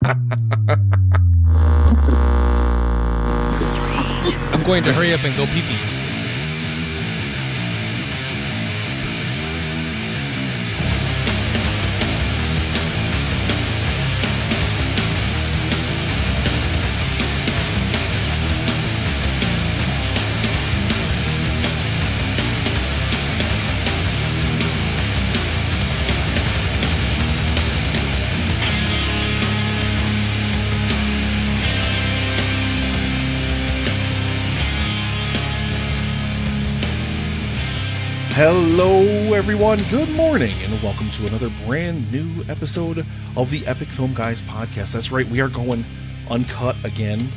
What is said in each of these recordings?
I'm going to hurry up and go pee-pee. Hello everyone, good morning, and welcome to another brand new episode of the Epic Film Guys podcast. That's right, we are going uncut again.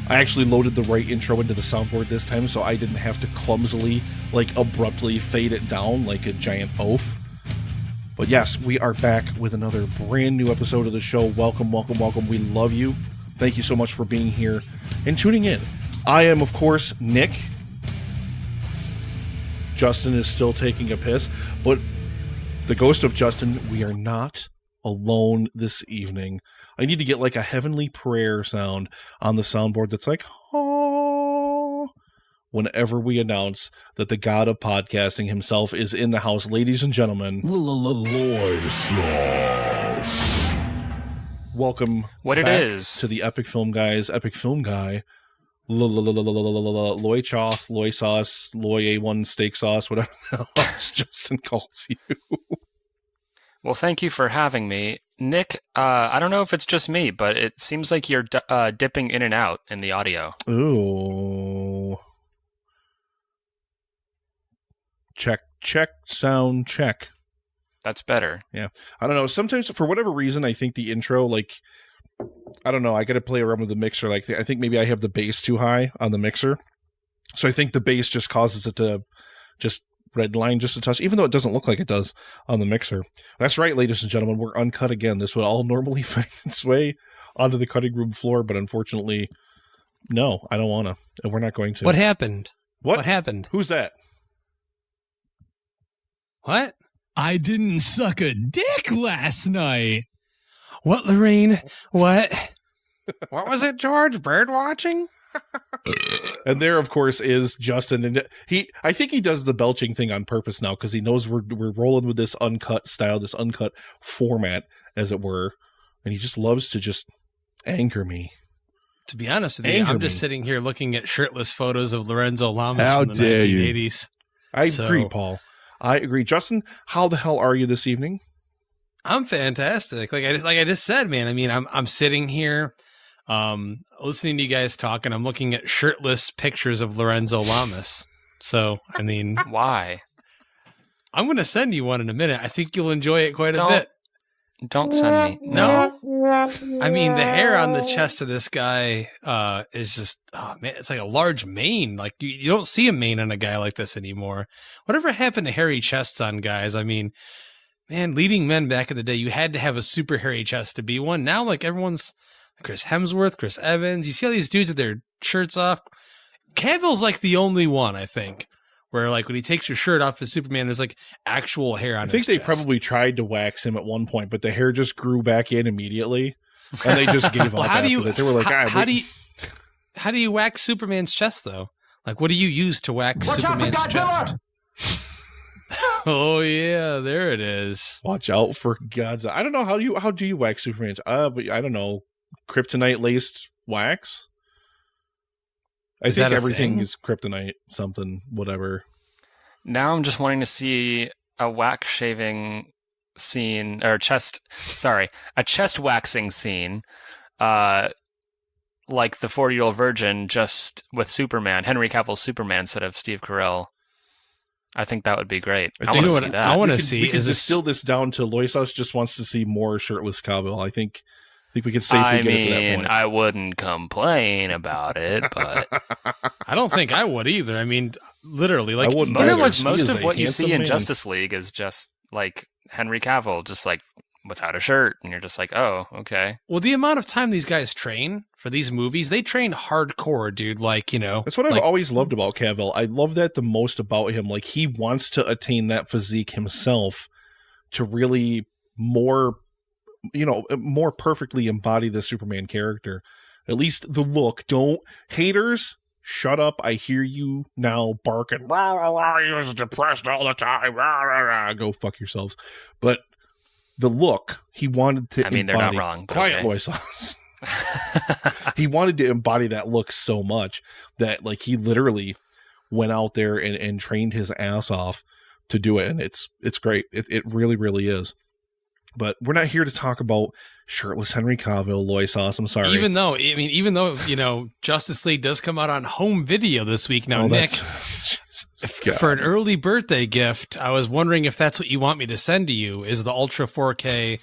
I actually loaded the right intro into the soundboard this time, so I didn't have to clumsily, abruptly fade it down like a giant oaf. But yes, we are back with another brand new episode of the show. Welcome, welcome, welcome. We love you. Thank you so much for being here and tuning in. I am, of course, Nick. Justin is still taking a piss, but the ghost of Justin, we are not alone this evening. I need to get like a heavenly prayer sound on the soundboard that's like, oh, whenever we announce that the god of podcasting himself is in the house. Ladies and gentlemen, LoySauce. Welcome to the Epic Film Guys, Epic Film Guy. Loy Choth, LoySauce, Loy A1 Steak Sauce, whatever the hell else Justin calls you. Well, thank you for having me. Nick, I don't know if it's just me, but it seems like you're dipping in and out in the audio. Ooh. Check, sound check. That's better. Yeah. I don't know. Sometimes, for whatever reason, I think the intro, I don't know. I got to play around with the mixer. I think maybe I have the bass too high on the mixer. So I think the bass just causes it to just redline just a touch, even though it doesn't look like it does on the mixer. That's right, ladies and gentlemen. We're uncut again. This would all normally find its way onto the cutting room floor, but unfortunately, no, I don't want to. And we're not going to. What happened? What happened? Who's that? What? I didn't suck a dick last night. What, Lorraine? What? What was it, George? Bird watching? And there, of course, is Justin. And I think he does the belching thing on purpose now because he knows we're rolling with this uncut style, this uncut format, as it were. And he just loves to just anger me. To be honest with you, I'm just sitting here looking at shirtless photos of Lorenzo Lamas from the 1980s. I agree, Paul. I agree. Justin, how the hell are you this evening? I'm fantastic. Like I just said, man. I mean, I'm sitting here, listening to you guys talk, and I'm looking at shirtless pictures of Lorenzo Lamas. So, I mean, why? I'm going to send you one in a minute. I think you'll enjoy it quite a bit. Don't send me. No. I mean, the hair on the chest of this guy is just, oh man, it's like a large mane. Like you don't see a mane on a guy like this anymore. Whatever happened to hairy chests on guys? I mean, man, leading men back in the day, you had to have a super hairy chest to be one. Now, everyone's Chris Hemsworth, Chris Evans. You see all these dudes with their shirts off. Cavill's the only one, I think, where when he takes your shirt off as Superman, there's actual hair on his chest. I think they probably tried to wax him at one point, but the hair just grew back in immediately, and they just gave up after that. They were like, how do you wax Superman's chest, though? What do you use to wax Superman's chest? Oh yeah, there it is. Watch out for God's. I don't know how do you wax Superman's? But I don't know, kryptonite laced wax. I think everything is kryptonite, something, whatever. Now I'm just wanting to see a wax shaving scene or a chest waxing scene, like the 40-year-old virgin, just with Superman, Henry Cavill's Superman instead of Steve Carell. I think that would be great. I want to see that. I want to see. We can distill this down to LoySauce just wants to see more shirtless Cavill. I think we could safely get it to that point. I wouldn't complain about it, but I don't think I would either. I mean, literally, I wouldn't. Most of what you see in Justice League is just Henry Cavill, just without a shirt, and you're just oh, okay. Well, the amount of time these guys train for these movies, they train hardcore, dude. That's what I've always loved about Cavill. I love that the most about him. He wants to attain that physique himself to really more more perfectly embody the Superman character. At least the look. Don't haters shut up. I hear you now barking. Rah, rah, rah, he was depressed all the time. Rah, rah, rah. Go fuck yourselves. But the look, he wanted to embody. They're not wrong. But quiet, LoySauce. He wanted to embody that look so much that like he literally went out there and trained his ass off to do it. And it's great. It really, really is. But we're not here to talk about shirtless Henry Cavill, LoySauce. I'm sorry. Even though, Justice League does come out on home video this week. Now, Nick, for an early birthday gift, I was wondering if that's what you want me to send to you, is the Ultra 4K.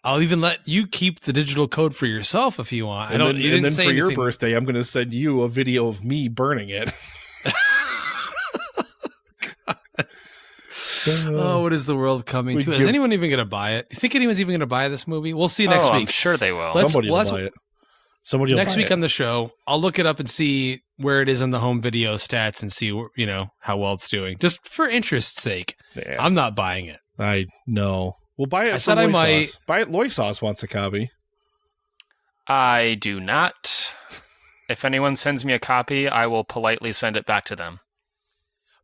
I'll even let you keep the digital code for yourself if you want. And then for your birthday, I'm going to send you a video of me burning it. Oh, what is the world coming to? Is anyone even going to buy it? You think anyone's even going to buy this movie? We'll see next week. I'm sure they will. Somebody will buy it. Somebody will next buy week it. On the show, I'll look it up and see where it is on the home video stats and see how well it's doing, just for interest's sake. Yeah. I'm not buying it. I know. We'll buy it. I said I might buy it. LoySauce wants a copy. I do not. If anyone sends me a copy, I will politely send it back to them.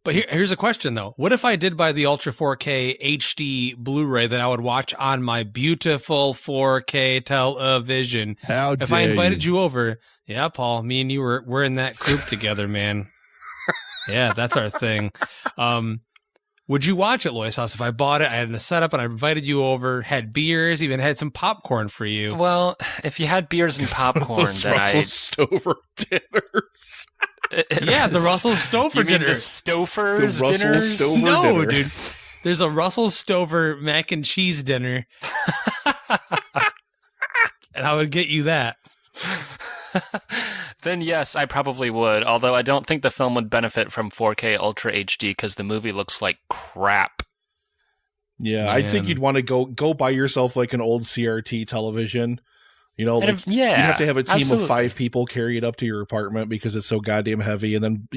But here's a question, though. What if I did buy the Ultra 4K HD Blu-ray that I would watch on my beautiful 4K television? If I invited you over, yeah, Paul, me and you we're in that group together, man. Yeah, that's our thing. Would you watch it, LoySauce? If I bought it, I had the setup, and I invited you over, had beers, even had some popcorn for you. Well, if you had beers and popcorn, then Russell Stover dinners. Yeah, the Russell Stover dinner. The Stofers dinners? No, dude. There's a Russell Stover mac and cheese dinner. And I would get you that. Then yes, I probably would. Although I don't think the film would benefit from 4K Ultra HD because the movie looks like crap. Yeah, man. I think you'd want to go buy yourself like an old CRT television. You know, like you have to have a team of 5 people carry it up to your apartment because it's so goddamn heavy, and then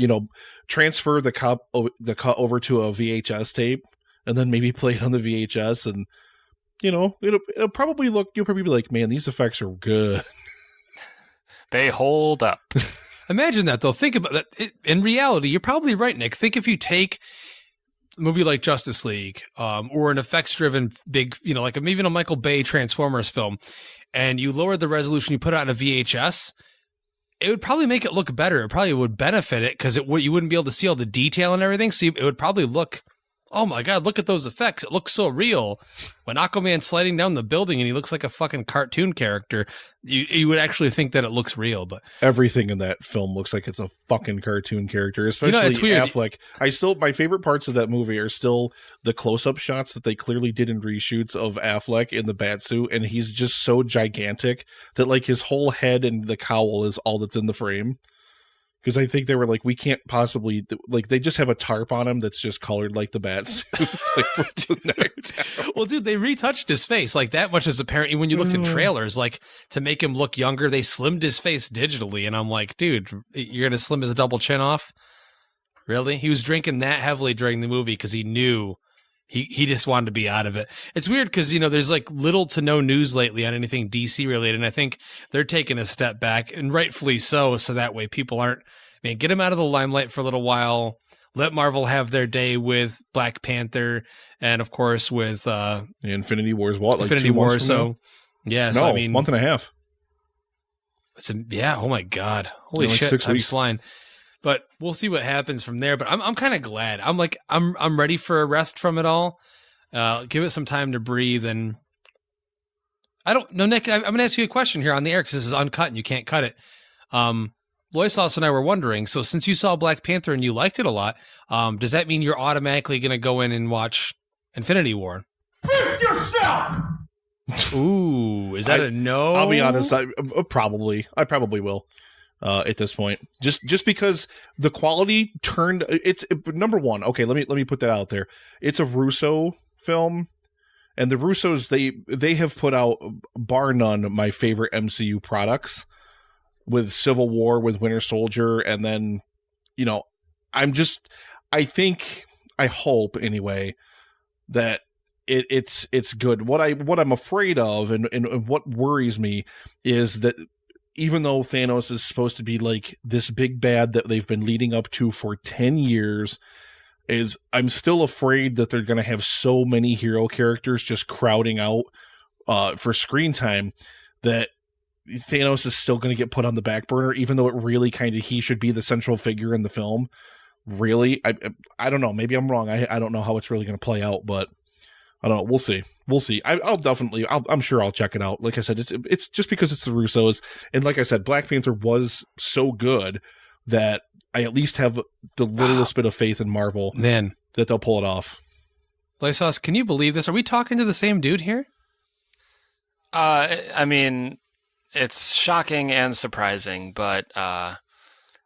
transfer the cut over to a VHS tape, and then maybe play it on the VHS, and it'll probably look. You'll probably be like, man, these effects are good. They hold up. Imagine that, though. Think about that. In reality, you're probably right, Nick. Think if you take a movie like Justice League, or an effects-driven big, like even a Michael Bay Transformers film, and you lowered the resolution, you put it on a VHS, it would probably make it look better. It probably would benefit it because you wouldn't be able to see all the detail and everything. So it would probably look, oh my God, look at those effects. It looks so real. When Aquaman's sliding down the building and he looks like a fucking cartoon character, you would actually think that it looks real. But everything in that film looks like it's a fucking cartoon character, especially it's weird. Affleck. My favorite parts of that movie are still the close-up shots that they clearly did in reshoots of Affleck in the Batsuit, and he's just so gigantic that like his whole head and the cowl is all that's in the frame. Because I think they were like, we can't possibly, like, they just have a tarp on him that's just colored like the bat suit. Well, dude, they retouched his face. Like, that much is apparent when you looked at trailers. Like, to make him look younger, they slimmed his face digitally. And I'm like, dude, you're going to slim his double chin off? Really? He was drinking that heavily during the movie because he knew he just wanted to be out of it. It's weird because, there's like little to no news lately on anything DC related. And I think they're taking a step back, and rightfully so. So that way people aren't, get him out of the limelight for a little while. Let Marvel have their day with Black Panther. And of course with, Infinity War's what? Like Infinity 2 War. months from So now? yeah. No, So I mean, month and a half. Oh my God. Holy like shit. 6 Time's weeks. flying. But we'll see what happens from there. But I'm kind of glad. I'm ready for a rest from it all. Give it some time to breathe. And I don't know, Nick, I'm going to ask you a question here on the air because this is uncut and you can't cut it. LoySauce and I were wondering, so since you saw Black Panther and you liked it a lot, does that mean you're automatically going to go in and watch Infinity War? Fist yourself! Ooh, is that a no? I'll be honest, I probably will. At this point, just because the quality turned, number one. Okay, let me put that out there. It's a Russo film, and the Russos they have put out, bar none, my favorite MCU products, with Civil War, with Winter Soldier, and then I hope anyway that it's good. What I'm afraid of and what worries me is that even though Thanos is supposed to be like this big bad that they've been leading up to for 10 years, is I'm still afraid that they're going to have so many hero characters just crowding out for screen time that Thanos is still going to get put on the back burner, even though it really kind of, he should be the central figure in the film. Really? I don't know. Maybe I'm wrong. I don't know how it's really going to play out, but I don't know. We'll see. I'm sure I'll check it out. Like I said, it's just because it's the Russos. And like I said, Black Panther was so good that I at least have the littlest bit of faith in Marvel, man, that they'll pull it off. LoySauce, can you believe this? Are we talking to the same dude here? I mean, it's shocking and surprising, but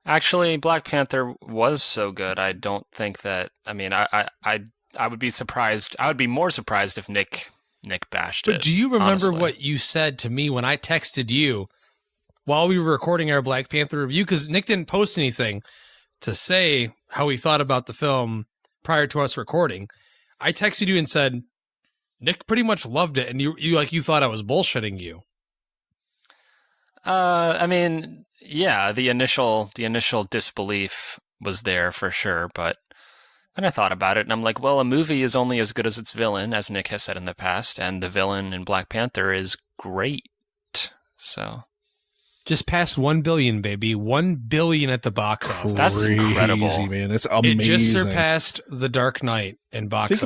actually, Black Panther was so good. I don't think that. I mean, I would be surprised. I would be more surprised if Nick bashed it. But do you remember honestly. what you said to me when I texted you while we were recording our Black Panther review? Because Nick didn't post anything to say how he thought about the film prior to us recording. I texted you and said, Nick pretty much loved it, and you thought I was bullshitting you. I mean, yeah, the initial disbelief was there for sure, but then I thought about it, and I'm like, well, a movie is only as good as its villain, as Nick has said in the past, and the villain in Black Panther is great. So, just past 1 billion, baby. 1 billion at the box office. That's incredible, man. It's amazing. It just surpassed The Dark Knight in box office. Think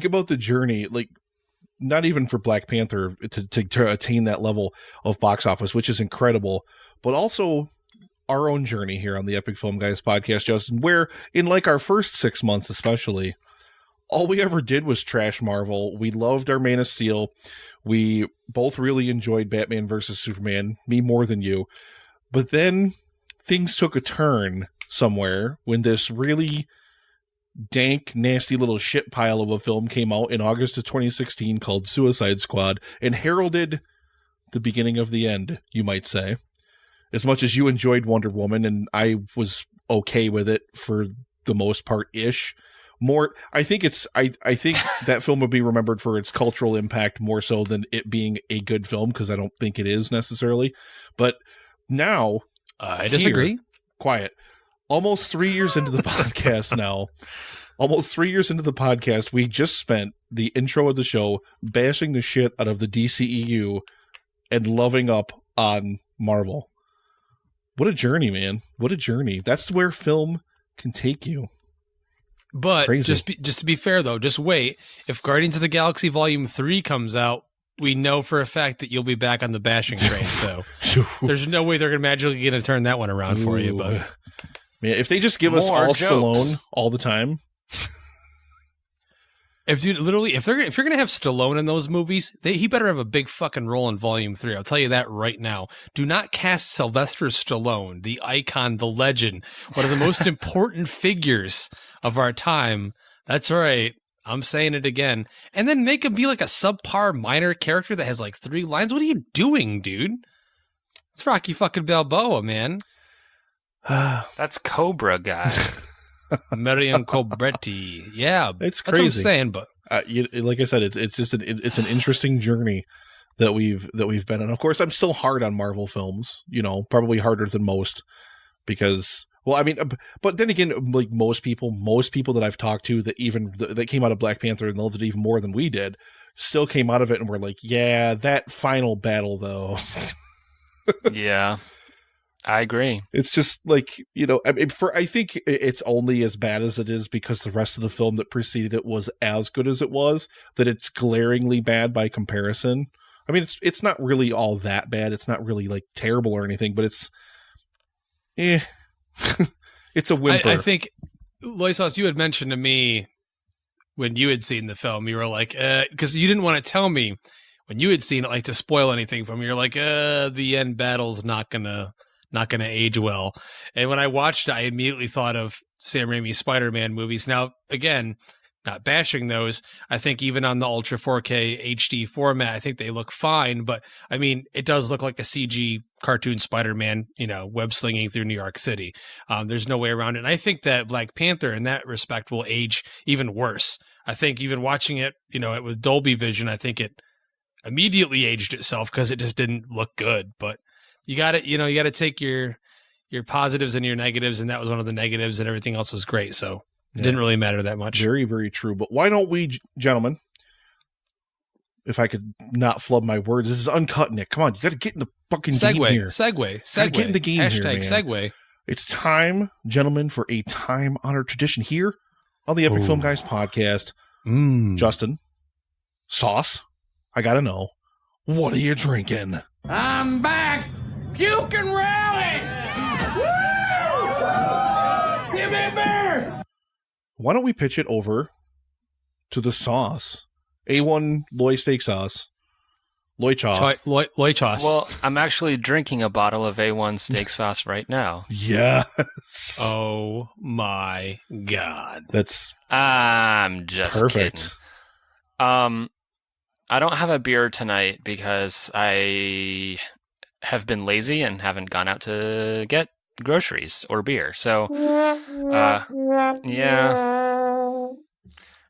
about the journey. Like, not even for Black Panther to attain that level of box office, which is incredible, but also our own journey here on the Epic Film Guys podcast, Justin, where in like our first 6 months, especially, all we ever did was trash Marvel. We loved our Man of Steel. We both really enjoyed Batman versus Superman, me more than you. But then things took a turn somewhere when this really dank, nasty little shit pile of a film came out in August of 2016 called Suicide Squad and heralded the beginning of the end, you might say. As much as you enjoyed Wonder Woman, and I was okay with it for the most part-ish, I think that film would be remembered for its cultural impact more so than it being a good film, because I don't think it is necessarily. But now, I disagree. Quiet. Almost 3 years into the podcast now. Almost 3 years into the podcast, we just spent the intro of the show bashing the shit out of the DCEU and loving up on Marvel. What a journey, man. What a journey. That's where film can take you. But Crazy. just to be fair, though, just wait. If Guardians of the Galaxy Volume 3 comes out, we know for a fact that you'll be back on the bashing train. So there's no way they're magically going to turn that one around for you. But man, if they just give us all jokes. Stallone all the time. if you're going to have Stallone in those movies, he better have a big fucking role in Volume 3. I'll tell you that right now. Do not cast Sylvester Stallone, the icon, the legend, one of the most important figures of our time. That's right. I'm saying it again. And then make him be like a subpar minor character that has like 3 lines. What are you doing, dude? It's Rocky fucking Balboa, man. That's Cobra guy. Marion Cobretti. Yeah, it's crazy. That's what I'm saying, but like I said, it's just it's an interesting journey that we've been on. Of course, I'm still hard on Marvel films, probably harder than most because, well, I mean, but then again, like most people that I've talked to that came out of Black Panther and loved it even more than we did, still came out of it and were like, yeah, that final battle though. Yeah. I agree. It's just like, I think it's only as bad as it is because the rest of the film that preceded it was as good as it was, that it's glaringly bad by comparison. I mean, it's not really all that bad. It's not really like terrible or anything, but it's it's a whimper. I think, LoySauce, you had mentioned to me when you had seen the film, you were like, because you didn't want to tell me when you had seen it, like to spoil anything from me. You're like, the end battle's not gonna age well. And when I watched it, I immediately thought of Sam Raimi's Spider-Man movies. Now, again, not bashing those. I think even on the Ultra 4K HD format, I think they look fine. But I mean, it does look like a CG cartoon Spider-Man, web slinging through New York City. There's no way around it. And I think that Black Panther in that respect will age even worse. I think even watching it, with Dolby Vision, I think it immediately aged itself because it just didn't look good. But you got to take your positives and your negatives, and that was one of the negatives, and everything else was great. So it didn't really matter that much. Very, very true. But why don't we, gentlemen, if I could not flub my words, this is uncut, Nick. Come on, you got to get in the fucking game here. Segue. Get in the game here, man. Segue. It's time, gentlemen, for a time-honored tradition here on the Epic Film Guys podcast. Justin, Sauce, I got to know, what are you drinking? I'm back. Puke and rally. Woo! Give me a beer. Why don't we pitch it over to the sauce? A1 Loy Steak Sauce. LoySauce. Well, I'm actually drinking a bottle of A1 steak sauce right now. Yes. Oh my God. That's I'm just perfect. kidding. I don't have a beer tonight because I have been lazy and haven't gone out to get groceries or beer. So, yeah.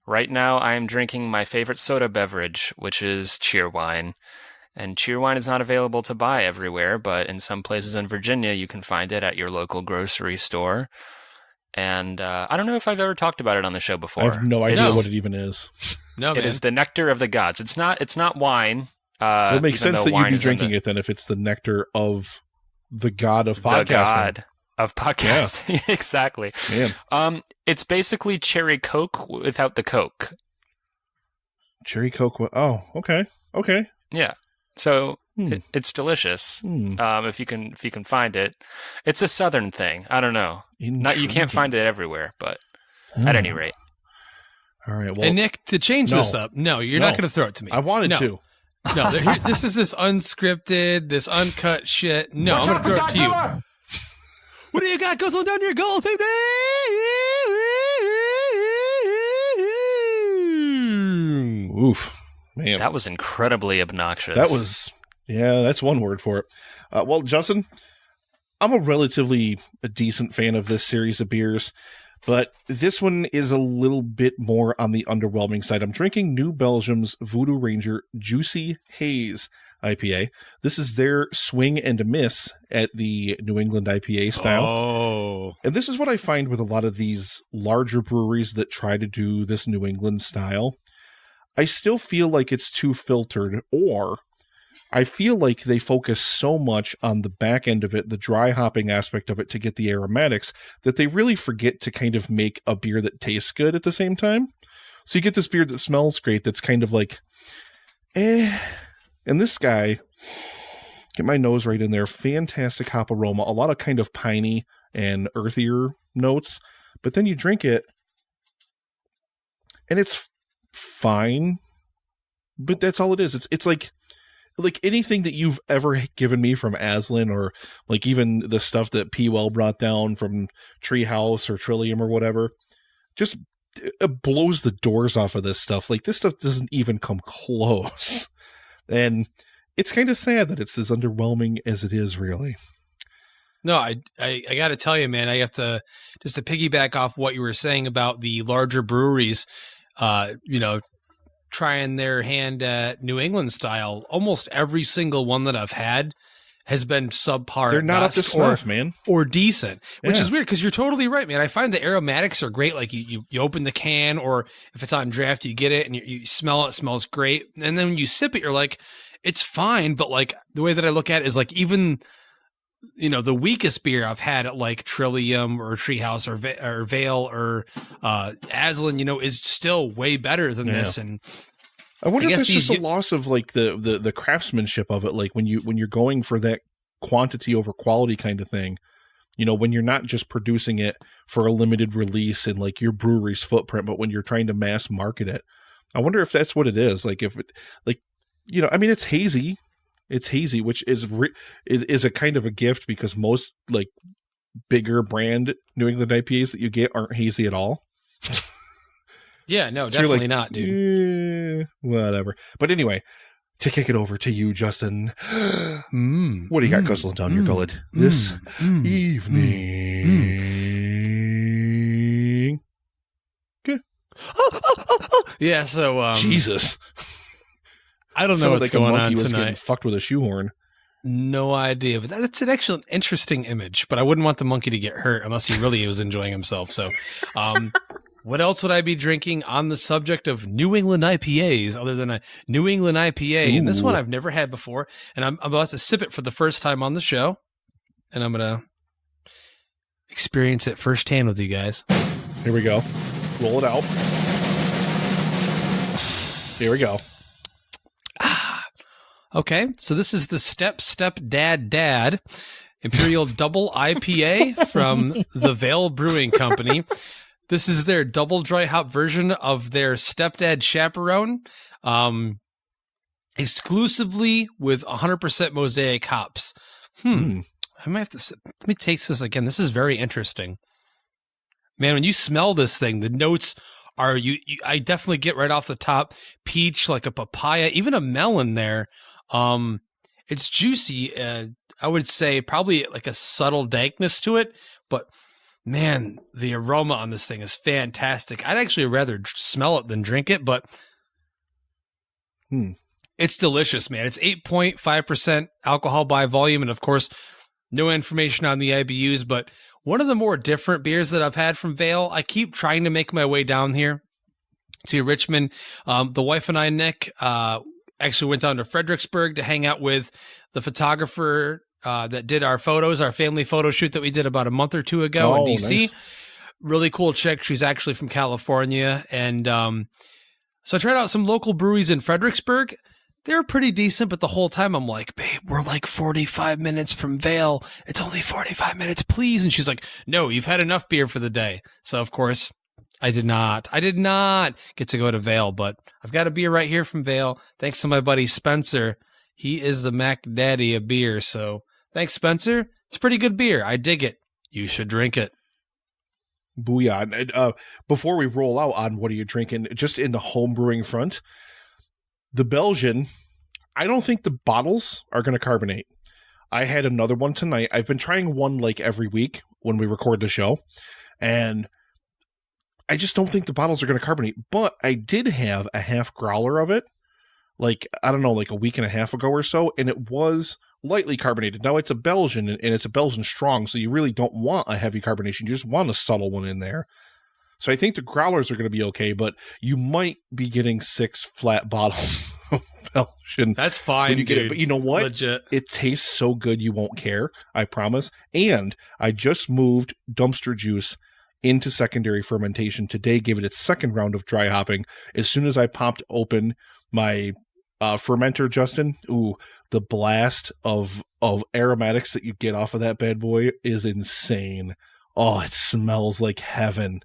Right now, I am drinking my favorite soda beverage, which is Cheerwine. And Cheerwine is not available to buy everywhere, but in some places in Virginia, you can find it at your local grocery store. And I don't know if I've ever talked about it on the show before. I have no idea what it even is. No, man. It is the nectar of the gods. It's not wine. It makes sense that you'd be drinking it then if it's the nectar of the god of podcasting. The god of podcasting. Yeah. Exactly. Man. It's basically cherry Coke without the Coke. Cherry Coke. Oh, okay. Okay. Yeah. So it's delicious. If you can find it. It's a southern thing. I don't know. You can't find it everywhere, but at any rate. All right. Well, and Nick, to change this up, you're not going to throw it to me. I wanted to. No, this is this unscripted, this uncut shit. No, I'm going to throw it to you. What do you got guzzling down your gullet? Oof. Man. That was incredibly obnoxious. That's one word for it. Well, Justin, I'm a relatively decent fan of this series of beers, but this one is a little bit more on the underwhelming side. I'm drinking New Belgium's Voodoo Ranger Juicy Haze IPA. This is their swing and miss at the New England IPA style. Oh. And this is what I find with a lot of these larger breweries that try to do this New England style. I still feel like it's too filtered, or I feel like they focus so much on the back end of it, the dry hopping aspect of it to get the aromatics, that they really forget to kind of make a beer that tastes good at the same time. So you get this beer that smells great that's kind of like, And this guy, get my nose right in there, fantastic hop aroma, a lot of kind of piney and earthier notes, but then you drink it, and it's fine, but that's all it is. It's like anything that you've ever given me from Aslan, or like even the stuff that P. Well brought down from Treehouse or Trillium or whatever, just it blows the doors off of this stuff. Like, this stuff doesn't even come close. And it's kind of sad that it's as underwhelming as it is, really. No, I got to tell you, man, I have to just to piggyback off what you were saying about the larger breweries, trying their hand at New England style. Almost every single one that I've had has been subpar. They're not up to snuff, man. Or decent, which is weird because you're totally right, man. I find the aromatics are great. Like you open the can, or if it's on draft, you get it and you smell it. It smells great. And then when you sip it, you're like, it's fine. But like the way that I look at it is like, even, the weakest beer I've had at like Trillium or Treehouse or Vale or Aslan, is still way better than this. And I wonder if it's just a loss of like the craftsmanship of it. Like when you're going for that quantity over quality kind of thing, when you're not just producing it for a limited release in like your brewery's footprint, but when you're trying to mass market it. I wonder if that's what it is. Like if it, it's hazy. It's hazy, which is a kind of a gift because most like bigger brand New England IPAs that you get aren't hazy at all. Yeah, no, So you're definitely like, not, dude. Whatever. But anyway, to kick it over to you, Justin. What do you got guzzling down your gullet this evening? Okay. Yeah, so Jesus. I don't know what's like going a monkey on was tonight. getting fucked with a shoehorn. No idea, but that's an actual interesting image. But I wouldn't want the monkey to get hurt unless he really was enjoying himself. So, what else would I be drinking on the subject of New England IPAs other than a New England IPA? Ooh. And this one I've never had before, and I'm about to sip it for the first time on the show, and I'm gonna experience it firsthand with you guys. Here we go. Roll it out. Here we go. Okay, so this is the Step Dad Imperial Double IPA from the Vale Brewing Company. This is their double dry hop version of their Stepdad Chaperone, exclusively with 100% Mosaic hops. I might have to let me taste this again. This is very interesting, man. When you smell this thing, the notes are I definitely get right off the top peach, like a papaya, even a melon there. It's juicy. I would say probably like a subtle dankness to it, but man, the aroma on this thing is fantastic. I'd actually rather smell it than drink it, but it's delicious, man. It's 8.5% alcohol by volume, and of course, no information on the IBUs, but one of the more different beers that I've had from Vale. I keep trying to make my way down here to Richmond. The wife and I, Nick, actually went down to Fredericksburg to hang out with the photographer that did our photos, our family photo shoot that we did about a month or two ago in DC. Nice. Really cool chick. She's actually from California. And so I tried out some local breweries in Fredericksburg. They were pretty decent, but the whole time I'm like, babe, we're like 45 minutes from Vale. It's only 45 minutes, please. And she's like, no, you've had enough beer for the day. So, of course, I did not get to go to Vale, but I've got a beer right here from Vale. Thanks to my buddy Spencer. He is the Mac Daddy of beer. So thanks, Spencer. It's pretty good beer. I dig it. You should drink it. Booyah. Before we roll out on what are you drinking, just in the home brewing front, the Belgian, I don't think the bottles are going to carbonate. I had another one tonight. I've been trying one like every week when we record the show, and I just don't think the bottles are going to carbonate. But I did have a half growler of it, like, I don't know, like a week and a half ago or so, and it was lightly carbonated. Now it's a Belgian, and it's a Belgian strong, so you really don't want a heavy carbonation. You just want a subtle one in there. So I think the growlers are going to be okay, but you might be getting 6 flat bottles of Belgian. That's fine, when you get it. But you know what? Legit. It tastes so good you won't care, I promise. And I just moved Dumpster Juice into secondary fermentation today, gave it its second round of dry hopping. As soon as I popped open my fermenter, Justin, the blast of aromatics that you get off of that bad boy is insane. Oh, it smells like heaven.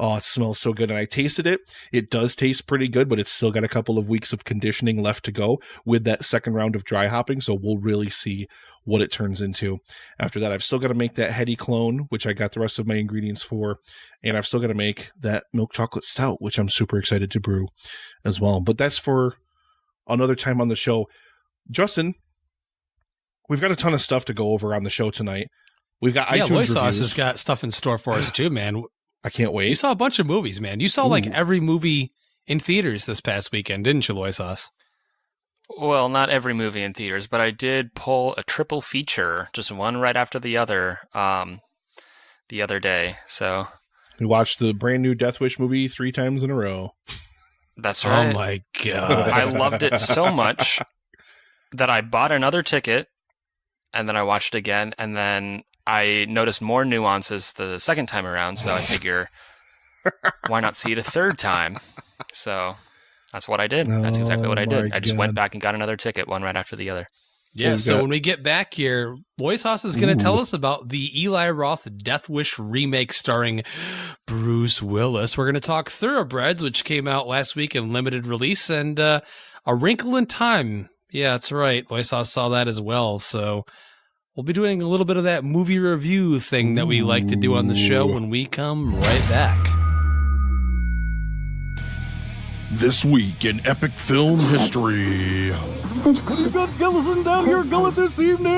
Oh, it smells so good. And I tasted it. It does taste pretty good, but it's still got a couple of weeks of conditioning left to go with that second round of dry hopping. So we'll really see what it turns into. After that, I've still got to make that heady clone, which I got the rest of my ingredients for. And I've still got to make that milk chocolate stout, which I'm super excited to brew as well. But that's for another time on the show. Justin, we've got a ton of stuff to go over on the show tonight. We've got iTunes LoySauce reviews. has got stuff in store for us too, man. I can't wait. You saw a bunch of movies, man. You saw like every movie in theaters this past weekend, didn't you, LoySauce? Well, not every movie in theaters, but I did pull a triple feature, just one right after the other day. So we watched the brand new Death Wish movie 3 times in a row. That's right. Oh my God. I loved it so much that I bought another ticket, and then I watched it again, and then I noticed more nuances the second time around, so I figure, why not see it a third time? So that's what I did. That's exactly what I did. I just went back and got another ticket, one right after the other. Yeah, so when we get back here, LoySauce is going to tell us about the Eli Roth Death Wish remake starring Bruce Willis. We're going to talk Thoroughbreds, which came out last week in limited release, and A Wrinkle in Time. Yeah, that's right. LoySauce saw that as well, so we'll be doing a little bit of that movie review thing that we like to do on the show when we come right back. This week in epic film history. We've got Gillison down here gullet this evening.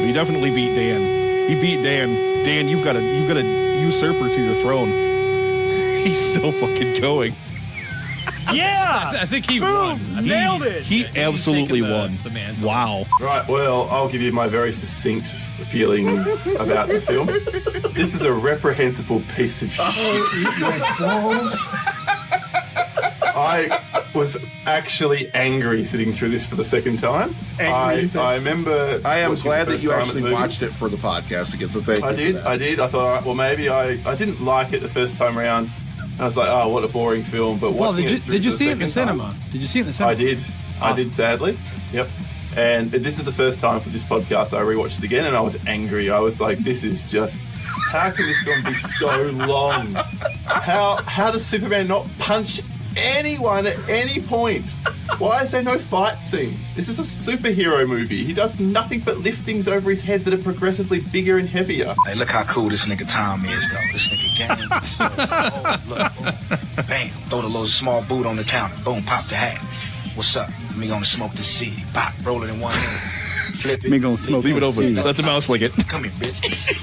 He definitely beat Dan. He beat Dan. Dan, you've got a usurper to your throne. He's still fucking going. Yeah, I think he won. Nailed it. He absolutely won. The mantle. Wow. Right, well, I'll give you my very succinct feelings about the film. This is a reprehensible piece of shit. I was actually angry sitting through this for the second time. I remember. I am glad that you actually watched it for the podcast again. So thank you. I did. I thought, all right, well, maybe I didn't like it the first time around. I was like, oh, what a boring film. But did you see it in the cinema? Did you see it in the cinema? I did. Awesome. I did, sadly. Yep. And this is the first time for this podcast I rewatched it again, and I was angry. I was like, this is just... How can this film be so long? How does Superman not punch anyone at any point? Why is there no fight scenes? This is a superhero movie. He does nothing but lift things over his head that are progressively bigger and heavier. Hey, look how cool this nigga Tom is, though. This nigga game. Look, boom. Bam. Throw the little small boot on the counter. Boom, pop the hat. What's up? Me gonna smoke this seed. Pop, roll it in one hand. Flip it. Me gonna smoke. Leave it open. Let the mouse lick it. Come here, bitch.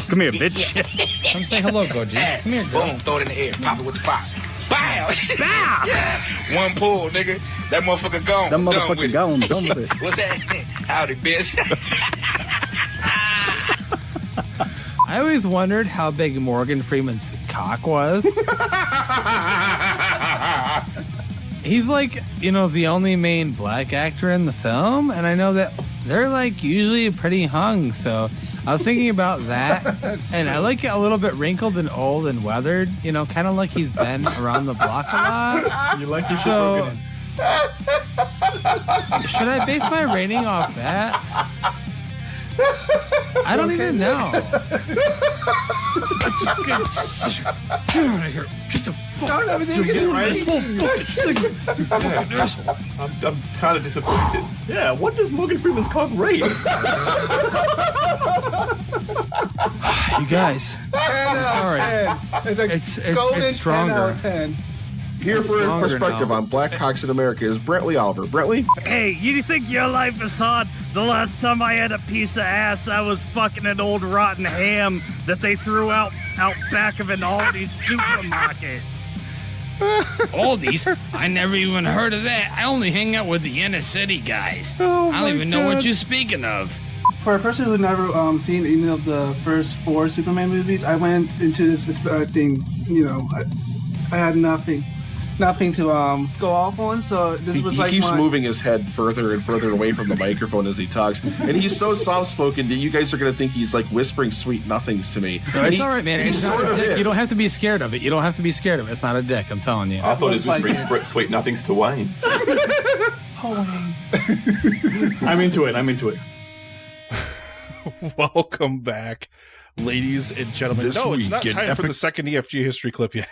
Come here, bitch. Come say hello, Goji. Come here, girl. Boom, throw it in the air. Pop it with the fire. Bow! Bow! One pull, nigga. That motherfucker gone. That motherfucker gone. Done with it. What's that? Howdy, bitch. I always wondered how big Morgan Freeman's cock was. He's like, the only main black actor in the film, and I know that they're like usually pretty hung, so I was thinking about that, and I like it a little bit wrinkled and old and weathered, kind of like he's been around the block a lot. You like your shit So, broken in. should I base my rating off that? I don't even know. Get out of here. Get the fuck out of here. Get this whole fucking thing. You fucking asshole. I'm kind of disappointed. Yeah, what does Morgan Freeman's cock rate? You guys. I'm sorry. It's stronger. 10. Here for a perspective on black cocks in America is Brentley Oliver. Brentley? Hey, you think your life is hard? The last time I had a piece of ass, I was fucking an old rotten ham that they threw out back of an Aldi's supermarket. Aldi's? I never even heard of that. I only hang out with the inner city guys. I don't even know what you're speaking of. For a person who never seen any of the first 4 Superman movies, I went into this expecting, I had nothing to go off on. So this was he keeps moving his head further and further away from the microphone as he talks, and he's so soft-spoken that you guys are going to think he's like whispering sweet nothings to me. No, it's all right, man. It's not a dick. You don't have to be scared of it. It's not a dick. I'm telling you. I thought it was whispering sweet nothings to Wayne. I'm into it. Welcome back, ladies and gentlemen. This It's not week time for the second EFG history clip yet.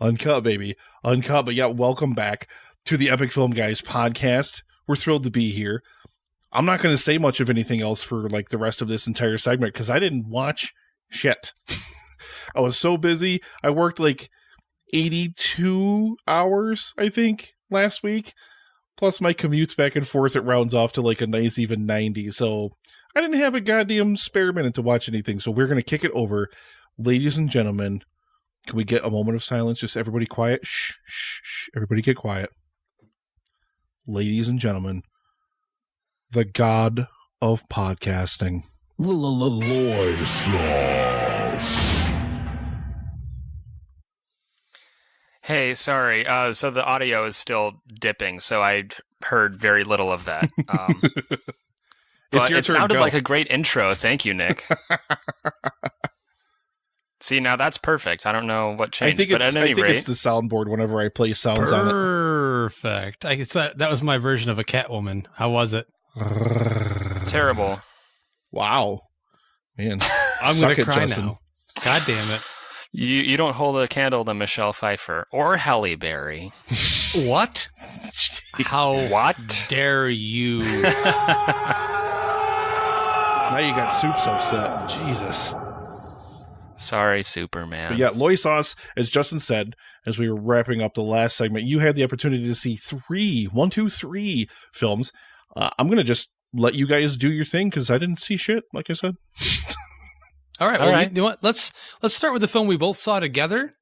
Uncut, baby. Uncut. But yeah, welcome back to the Epic Film Guys podcast. We're thrilled to be here. I'm not going to say much of anything else for like the rest of this entire segment because I didn't watch shit. I was so busy. I worked like 82 hours, I think, last week. Plus my commutes back and forth, it rounds off to like a nice even 90. So I didn't have a goddamn spare minute to watch anything. So we're going to kick it over. Ladies and gentlemen, can we get a moment of silence? Just everybody quiet. Shh, shh, shh. Everybody get quiet. Ladies and gentlemen, the god of podcasting. LoySauce. Hey, sorry. So the audio is still dipping, so I heard very little of that. But it sounded like a great intro. Thank you, Nick. See, now that's perfect. I don't know what changed, but at any rate, it's the soundboard whenever I play sounds on it. Perfect. That was my version of a Catwoman. How was it? Terrible. Wow. Man, I'm going to cry now. God damn it. You don't hold a candle to Michelle Pfeiffer or Halle Berry. What? How dare you? Now you got Soup's upset. Jesus. Sorry, Superman. But yeah, LoySauce, as Justin said, as we were wrapping up the last segment, you had the opportunity to see three films. I'm going to just let you guys do your thing because I didn't see shit, like I said. All right. Well, you know what? Let's start with the film we both saw together,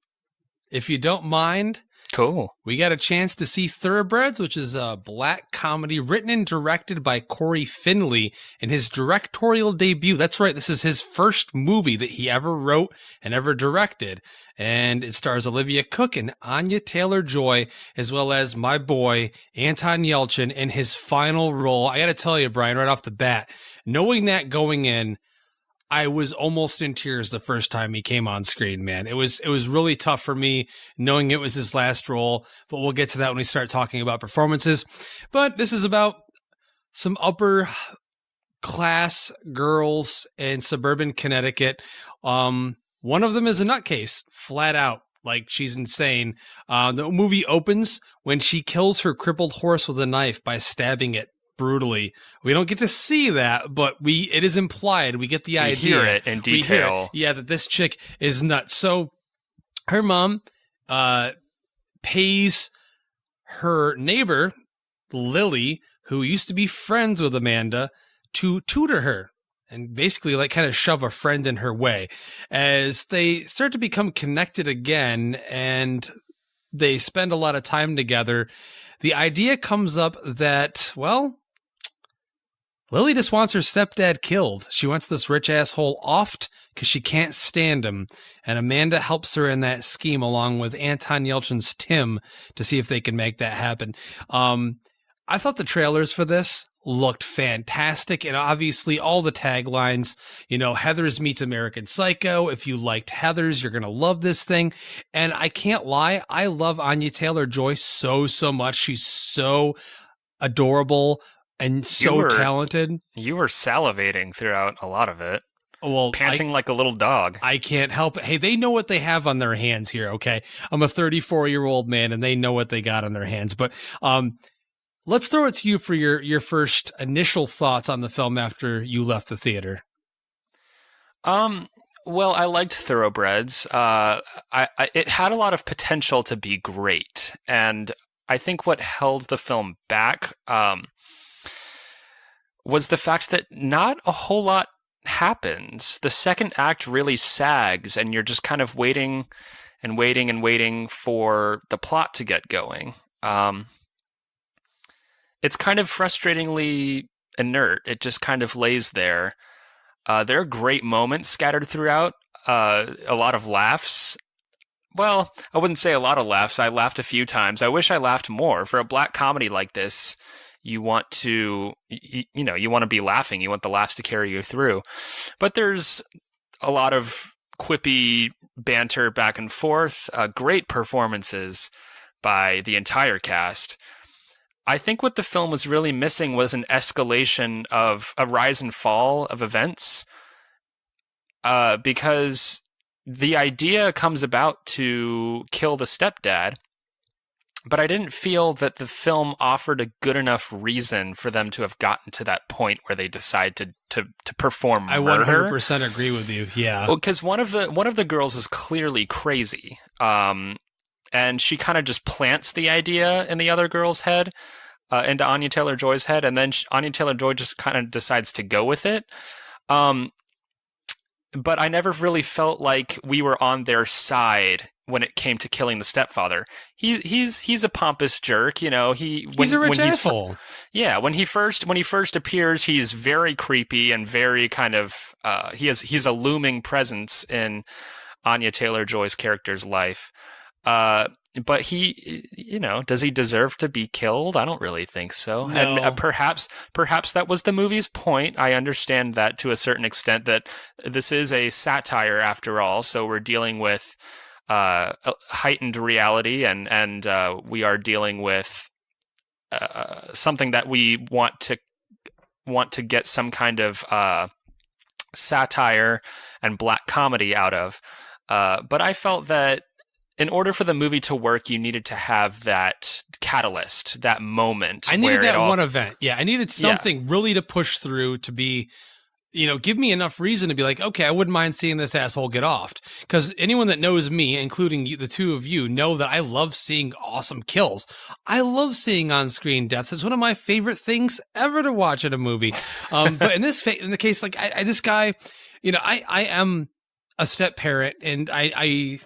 if you don't mind. Cool. We got a chance to see Thoroughbreds, which is a black comedy written and directed by Corey Finley in his directorial debut. That's right. This is his first movie that he ever wrote and ever directed. And it stars Olivia Cook and Anya Taylor-Joy, as well as my boy, Anton Yelchin, in his final role. I got to tell you, Brian, right off the bat, knowing that going in, I was almost in tears the first time he came on screen, man. It was really tough for me knowing it was his last role, but we'll get to that when we start talking about performances. But this is about some upper class girls in suburban Connecticut. One of them is a nutcase, flat out. Like, she's insane. The movie opens when she kills her crippled horse with a knife by stabbing it brutally. We don't get to see that, but it is implied. We get the idea. We hear it in detail. That this chick is nuts. So her mom pays her neighbor, Lily, who used to be friends with Amanda, to tutor her and basically like kind of shove a friend in her way as they start to become connected again and they spend a lot of time together. The idea comes up that, well, Lily just wants her stepdad killed. She wants this rich asshole offed because she can't stand him. And Amanda helps her in that scheme along with Anton Yelchin's Tim to see if they can make that happen. I thought the trailers for this looked fantastic. And obviously all the taglines, Heathers meets American Psycho. If you liked Heathers, you're going to love this thing. And I can't lie. I love Anya Taylor-Joy so much. She's so adorable and so talented. You were salivating throughout a lot of it. Well, panting like a little dog. I can't help it. Hey, they know what they have on their hands here, okay? I'm a 34-year-old man, and they know what they got on their hands. But let's throw it to you for your first initial thoughts on the film after you left the theater. Well, I liked Thoroughbreds. It had a lot of potential to be great, and I think what held the film back was the fact that not a whole lot happens. The second act really sags, and you're just kind of waiting and waiting and waiting for the plot to get going. It's kind of frustratingly inert. It just kind of lays there. There are great moments scattered throughout, a lot of laughs. Well, I wouldn't say a lot of laughs. I laughed a few times. I wish I laughed more. For a black comedy like this, you want to, you want to be laughing. You want the laughs to carry you through. But there's a lot of quippy banter back and forth, great performances by the entire cast. I think what the film was really missing was an escalation of a rise and fall of events, because the idea comes about to kill the stepdad, but I didn't feel that the film offered a good enough reason for them to have gotten to that point where they decide to perform murder. I 100% agree with you. Yeah. Well, because one of the girls is clearly crazy, and she kind of just plants the idea in the other girl's head, into Anya Taylor-Joy's head, and then Anya Taylor-Joy just kind of decides to go with it. But I never really felt like we were on their side when it came to killing the stepfather. He's a pompous jerk, he's a rich asshole. When he first appears, he's very creepy and very kind of he's a looming presence in Anya Taylor-Joy's character's life. But he, does he deserve to be killed? I don't really think so. No. And perhaps that was the movie's point. I understand that to a certain extent, that this is a satire after all. So we're dealing with heightened reality, and we are dealing with something that we want to get some kind of satire and black comedy out of. But I felt that in order for the movie to work, you needed to have that catalyst, that moment. I needed that one event. Yeah, I needed something really to push through to be, give me enough reason to be like, okay, I wouldn't mind seeing this asshole get offed. Because anyone that knows me, including the two of you, know that I love seeing awesome kills. I love seeing on-screen deaths. It's one of my favorite things ever to watch in a movie. But in the case, like this guy, I am a step parent, and I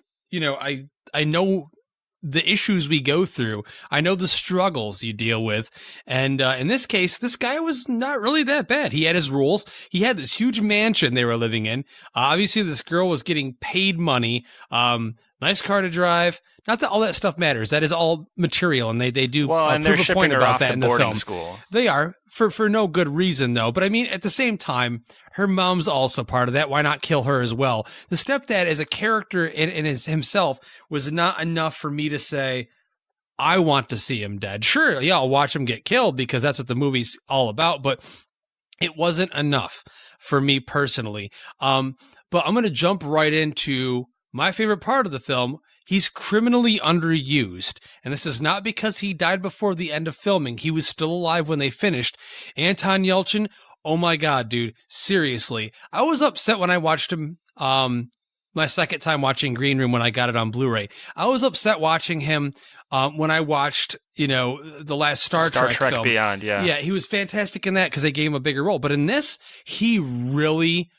know the issues we go through. I know the struggles you deal with. And in this case, this guy was not really that bad. He had his rules. He had this huge mansion they were living in. Obviously, this girl was getting paid money. Nice car to drive. Not that all that stuff matters. That is all material, and they do and they're prove a shipping point her about off that to in the boarding film. School. They are, for no good reason, though. But I mean, at the same time, her mom's also part of that. Why not kill her as well? The stepdad as a character in himself was not enough for me to say, I want to see him dead. Sure, yeah, I'll watch him get killed because that's what the movie's all about, but it wasn't enough for me personally. But I'm going to jump right into my favorite part of the film. He's criminally underused, and this is not because he died before the end of filming. He was still alive when they finished. Anton Yelchin, oh my God, dude, seriously. I was upset when I watched him my second time watching Green Room when I got it on Blu-ray. I was upset watching him when I watched, the last Star Trek film. Beyond, yeah. Yeah, he was fantastic in that because they gave him a bigger role. But in this, he really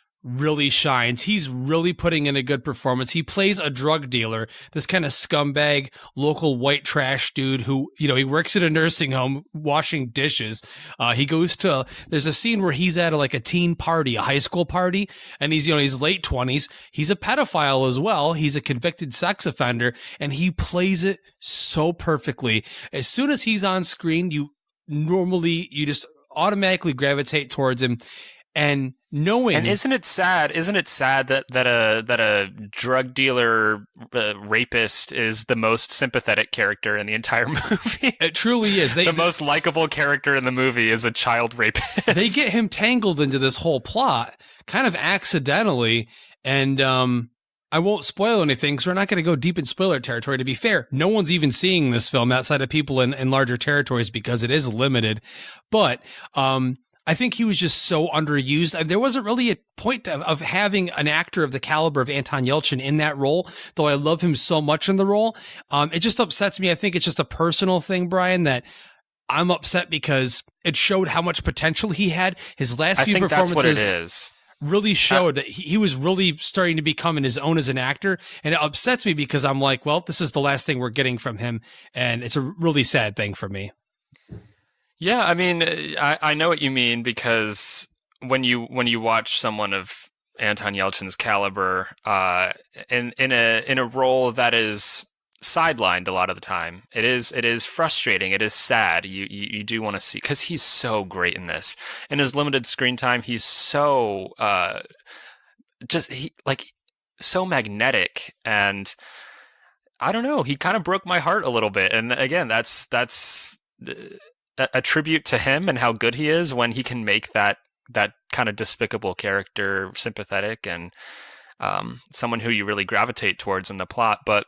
shines. He's really putting in a good performance. He plays a drug dealer, this kind of scumbag local white trash dude who, he works at a nursing home washing dishes. There's a scene where he's at a teen party, a high school party, and he's late 20s. He's a pedophile as well. He's a convicted sex offender, and he plays it so perfectly. As soon as he's on screen, you just automatically gravitate towards him. And knowing, and isn't it sad that a drug dealer rapist is the most sympathetic character in the entire movie? It truly is. The most likable character in the movie is a child rapist. They get him tangled into this whole plot kind of accidentally, and I won't spoil anything because we're not going to go deep in spoiler territory. To be fair, no one's even seeing this film outside of people in larger territories because it is limited. But I think he was just so underused. There wasn't really a point of having an actor of the caliber of Anton Yelchin in that role, though I love him so much in the role. It just upsets me. I think it's just a personal thing, Brian, that I'm upset because it showed how much potential he had. His last few performances that's what it is. Really showed that he was really starting to become in his own as an actor. And it upsets me because I'm like, well, this is the last thing we're getting from him. And it's a really sad thing for me. Yeah, I mean, I know what you mean because when you watch someone of Anton Yelchin's caliber in a role that is sidelined a lot of the time, it is frustrating. It is sad. You do want to see because he's so great in this. In his limited screen time, he's so so magnetic, and I don't know. He kind of broke my heart a little bit. And again, that's a tribute to him and how good he is when he can make that kind of despicable character sympathetic and someone who you really gravitate towards in the plot. But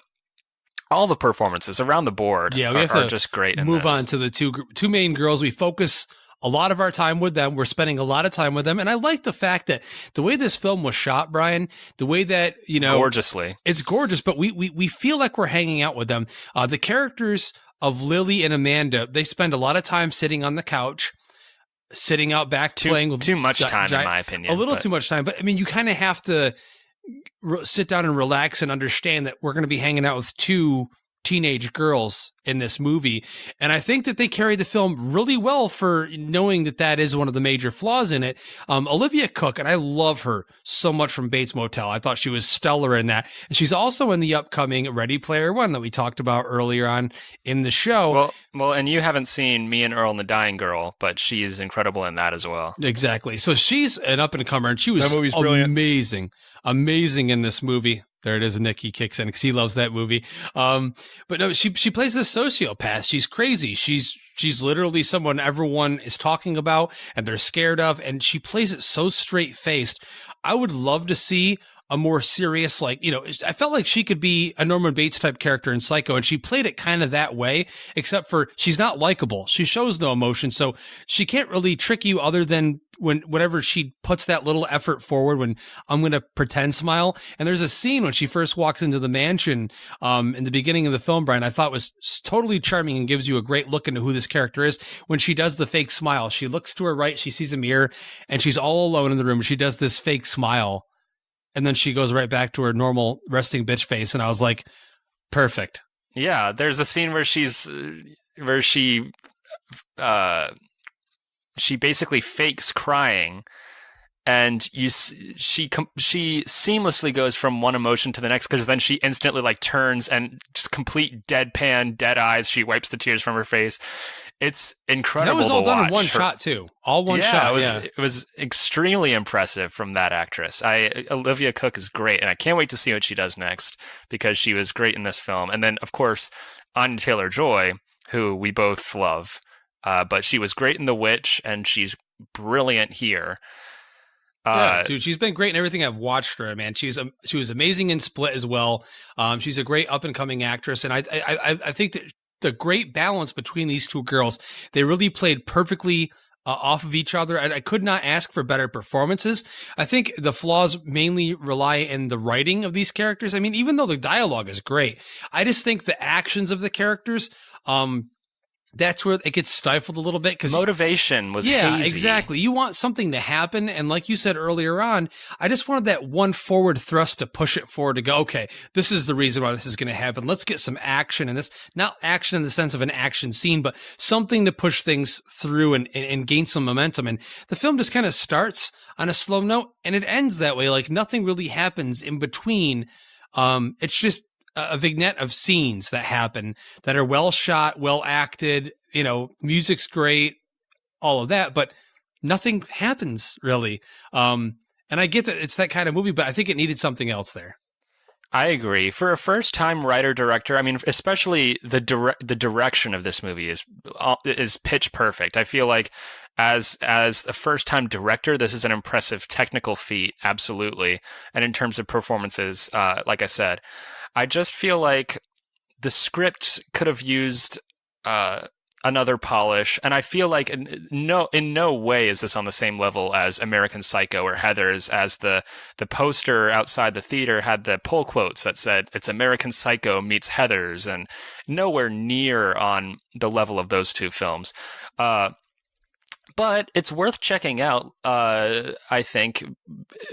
all the performances around the board are just great. Move on to the two main girls. We focus a lot of our time with them. We're spending a lot of time with them. And I like the fact that the way this film was shot, Brian, the way that, gorgeously, it's gorgeous, but we feel like we're hanging out with them. The characters of Lily and Amanda, they spend a lot of time sitting on the couch, sitting out back playing with too much time, in my opinion. A little too much time, but I mean, you kind of have to sit down and relax and understand that we're going to be hanging out with two teenage girls in this movie. And I think that they carried the film really well for knowing that is one of the major flaws in it. Olivia Cooke, and I love her so much from Bates Motel. I thought she was stellar in that. And she's also in the upcoming Ready Player One that we talked about earlier on in the show. Well, and you haven't seen Me and Earl and the Dying Girl, but she's incredible in that as well. Exactly. So she's an up-and-comer, and she was amazing in this movie. There it is. Nick, he kicks in because he loves that movie. But no, she plays this sociopath. She's crazy. She's literally someone everyone is talking about and they're scared of, and she plays it so straight-faced. I would love to see a more serious, like, you know, I felt like she could be a Norman Bates type character in Psycho, and she played it kind of that way, except for she's not likable. She shows no emotion, so she can't really trick you other than whenever she puts that little effort forward when I'm going to pretend smile. And there's a scene when she first walks into the mansion in the beginning of the film, Brian, I thought was totally charming and gives you a great look into who this character is. When she does the fake smile, she looks to her right, she sees a mirror, and she's all alone in the room. She does this fake smile. And then she goes right back to her normal resting bitch face. And I was like, perfect. Yeah, there's a scene where she basically fakes crying, and she seamlessly goes from one emotion to the next, because then she instantly like turns and just complete deadpan, dead eyes. She wipes the tears from her face. It's incredible. That was all to done watch. in one shot too. All one shot. It was extremely impressive from that actress. Olivia Cooke is great, and I can't wait to see what she does next, because she was great in this film. And then, of course, Anya Taylor-Joy, who we both love, but she was great in The Witch, and she's brilliant here. Yeah, dude, she's been great in everything I've watched her, man. She was amazing in Split as well. She's a great up and coming actress, and I think that the great balance between these two girls, they really played perfectly off of each other. I could not ask for better performances. I think the flaws mainly rely in the writing of these characters. I mean, even though the dialogue is great, I just think the actions of the characters, that's where it gets stifled a little bit, because motivation was hazy. Exactly. You want something to happen, and like you said earlier on, I just wanted that one forward thrust to push it forward, to go, okay, this is the reason why this is going to happen. Let's get some action in this. Not action in the sense of an action scene, but something to push things through and gain some momentum. And the film just kind of starts on a slow note, and it ends that way. Like nothing really happens in between. It's just a vignette of scenes that happen that are well shot, well acted, you know, music's great, all of that, but nothing happens really. And I get that it's that kind of movie, but I think it needed something else there. I agree. For a first-time writer-director, I mean, especially the direction of this movie is pitch perfect. I feel like as a first-time director, this is an impressive technical feat, absolutely. And in terms of performances, like I said, I just feel like the script could have used another polish, and I feel like in no way is this on the same level as American Psycho or Heathers, as the poster outside the theater had the pull quotes that said it's American Psycho meets Heathers, and nowhere near on the level of those two films. But it's worth checking out, I think,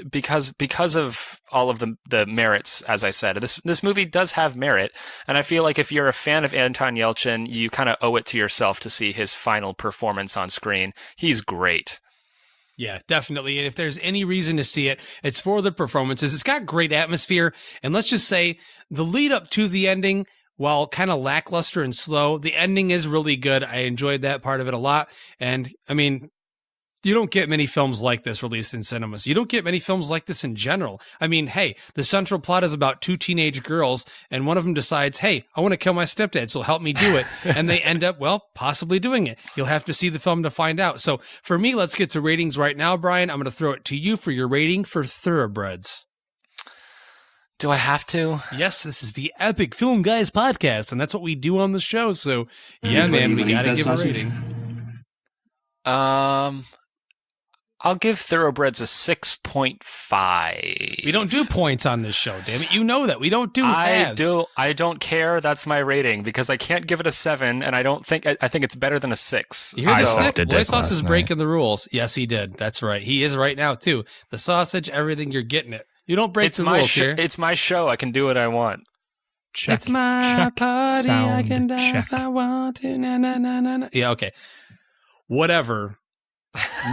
because of all of the merits, as I said. This movie does have merit, and I feel like if you're a fan of Anton Yelchin, you kind of owe it to yourself to see his final performance on screen. He's great. Yeah, definitely. And if there's any reason to see it, it's for the performances. It's got great atmosphere, and let's just say the lead up to the ending, while kind of lackluster and slow, the ending is really good. I enjoyed that part of it a lot. And I mean, you don't get many films like this released in cinemas. You don't get many films like this in general. I mean, hey, the central plot is about two teenage girls, and one of them decides, hey, I want to kill my stepdad, so help me do it. And they end up, well, possibly doing it. You'll have to see the film to find out. So for me, let's get to ratings right now, Brian. I'm going to throw it to you for your rating for Thoroughbreds. Do I have to? Yes, this is the Epic Film Guys podcast, and that's what we do on the show. So, yeah, man, we got to give a rating. I'll give Thoroughbreds a 6.5. We don't do points on this show, damn it. You know that. We don't do halves. I don't care. That's my rating, because I can't give it a 7, and I think it's better than a 6. Here's the Snick. LoySauce is breaking the rules. Yes, he did. That's right. He is right now, too. The sausage, everything, you're getting it. You don't break the rules here. It's my show. I can do what I want. Check. It's my party. Sound I can die check. If I want to. Na, na, na, na, na. Yeah, okay. Whatever.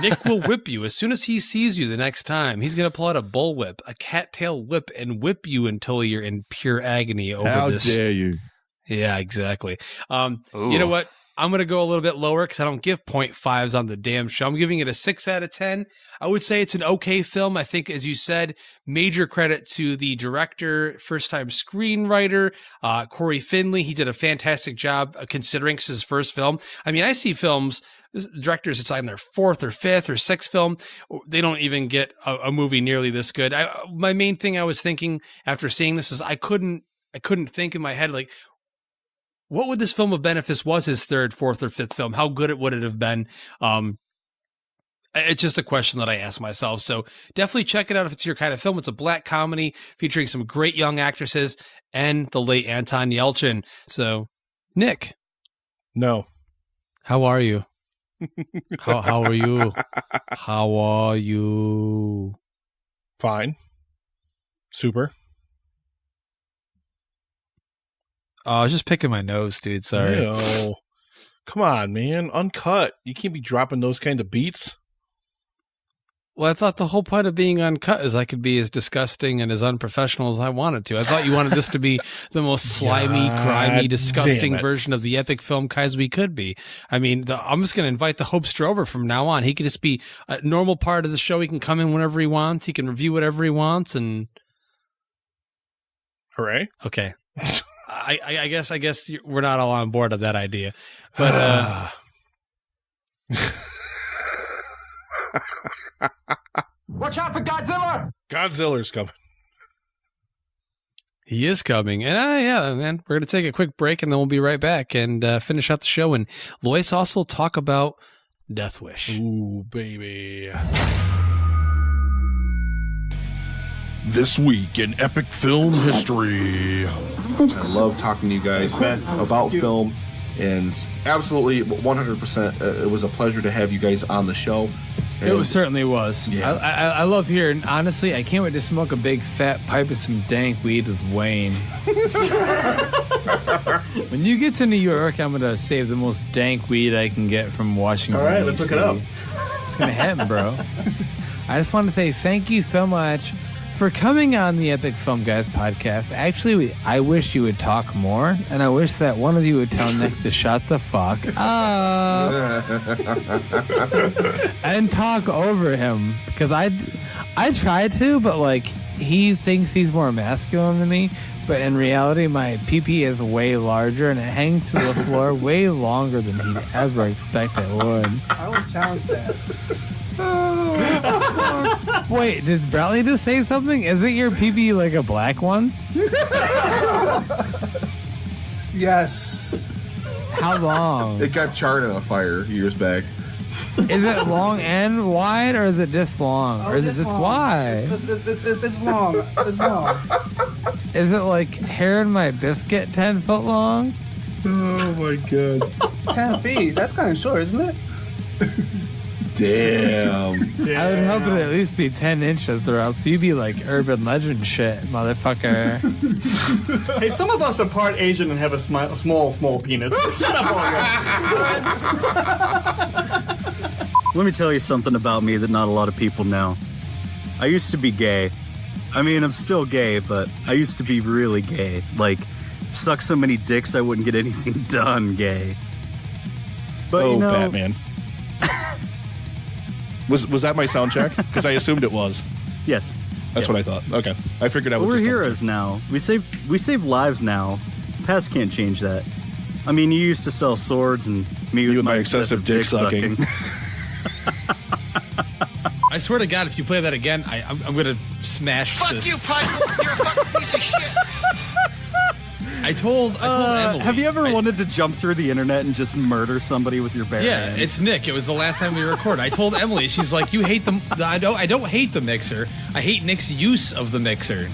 Nick will whip you as soon as he sees you the next time. He's going to pull out a bullwhip, a cattail whip, and whip you until you're in pure agony over this. How dare you? Yeah, exactly. You know what? I'm going to go a little bit lower because I don't give 0.5s on the damn show. I'm giving it a 6 out of 10. I would say it's an okay film. I think, as you said, major credit to the director, first-time screenwriter, Corey Finley. He did a fantastic job considering it's his first film. I mean, I see films, directors, it's on their 4th or 5th or 6th film. They don't even get a movie nearly this good. My main thing I was thinking after seeing this is I couldn't think in my head, like, what would this film have been if this was his 3rd, 4th, or 5th film? How good would it have been? It's just a question that I ask myself. So definitely check it out if it's your kind of film. It's a black comedy featuring some great young actresses and the late Anton Yelchin. So, Nick. No. How are you? How are you? How are you? Fine. Super. Oh, I was just picking my nose, dude. Sorry. Ew. Come on, man. Uncut. You can't be dropping those kind of beats. Well, I thought the whole point of being uncut is I could be as disgusting and as unprofessional as I wanted to. I thought you wanted this to be the most slimy, grimy, disgusting version of the epic film guys we could be. I mean, I'm just going to invite the Hopester over from now on. He could just be a normal part of the show. He can come in whenever he wants. He can review whatever he wants. And hooray! Okay. I guess we're not all on board of that idea, but Watch out for Godzilla! Godzilla's coming. He is coming, and yeah, man, we're gonna take a quick break, and then we'll be right back and finish out the show. And LoySauce will talk about Death Wish. Ooh, baby. This week in epic film history. I love talking to you guys about film, and absolutely 100%. It was a pleasure to have you guys on the show. It certainly was. Yeah. I love hearing, honestly, I can't wait to smoke a big fat pipe of some dank weed with Wayne. When you get to New York, I'm going to save the most dank weed I can get from Washington, All right, let's look it up. It's going to happen, bro. I just want to say thank you so much for coming on the Epic Film Guys podcast. Actually, I wish you would talk more, and I wish that one of you would tell Nick to shut the fuck up and talk over him, because I try to, but like he thinks he's more masculine than me, but in reality my pee-pee is way larger and it hangs to the floor way longer than he'd ever expect it would. I would challenge that. Wait, did Bradley just say something? Isn't your pee-pee like a black one? Yes. How long? It got charred in a fire years back. Is it long and wide, or is it just long? Or is it just wide? It's long. It's long. Is it like hair in my biscuit 10 foot long? Oh my god. 10 feet. That's kind of short, isn't it? Damn. I would hope it at least be 10 inches, or else you'd be like urban legend shit, motherfucker. Hey, some of us are part Asian and have a small penis. Shut up, all Let me tell you something about me that not a lot of people know. I used to be gay. I mean, I'm still gay, but I used to be really gay. Like, suck so many dicks I wouldn't get anything done gay. But, oh, you know, Batman. Was that my sound check? Because I assumed it was. Yes. That's what I thought. Okay. I figured I would. We're just heroes now. We save lives now. Past can't change that. I mean, you used to sell swords and me with my excessive dick sucking. I swear to God, if you play that again, I'm going to smash Fuck this. you, Piper! You're a fucking piece of shit! I told Emily. Have you ever wanted to jump through the internet and just murder somebody with your bare Yeah, hands? it's Nick. It was the last time we recorded. I told Emily. She's like, "You hate I don't hate the mixer. I hate Nick's use of the mixer."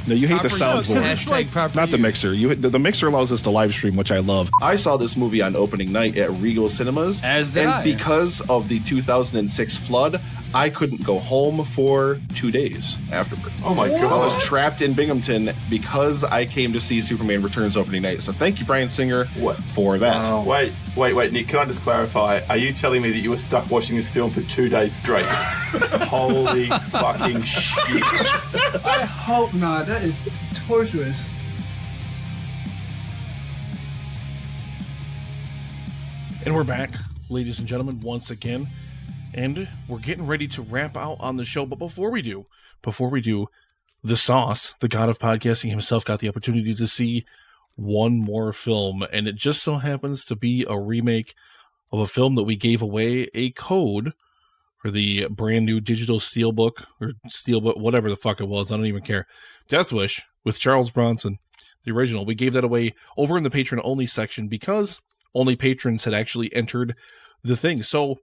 No, you hate Proper the soundboard. use. Hashtag proper Not the use. mixer. The mixer allows us to live stream, which I love. I saw this movie on opening night at Regal Cinemas. As did and I. because of the 2006 flood, I couldn't go home for 2 days afterward. Oh my God. I was trapped in Binghamton because I came to see Superman Returns opening night. So thank you, Brian Singer, for that. Wait, Nick, can I just clarify? Are you telling me that you were stuck watching this film for 2 days straight? Holy fucking shit. I hope not. That is torturous. And we're back, ladies and gentlemen, once again. And we're getting ready to wrap out on the show. But before we do, the Sauce, the god of podcasting himself, got the opportunity to see one more film. And it just so happens to be a remake of a film that we gave away a code for the brand new digital steelbook, or steelbook, whatever the fuck it was. I don't even care. Death Wish with Charles Bronson, the original. We gave that away over in the patron only section because only patrons had actually entered the thing. So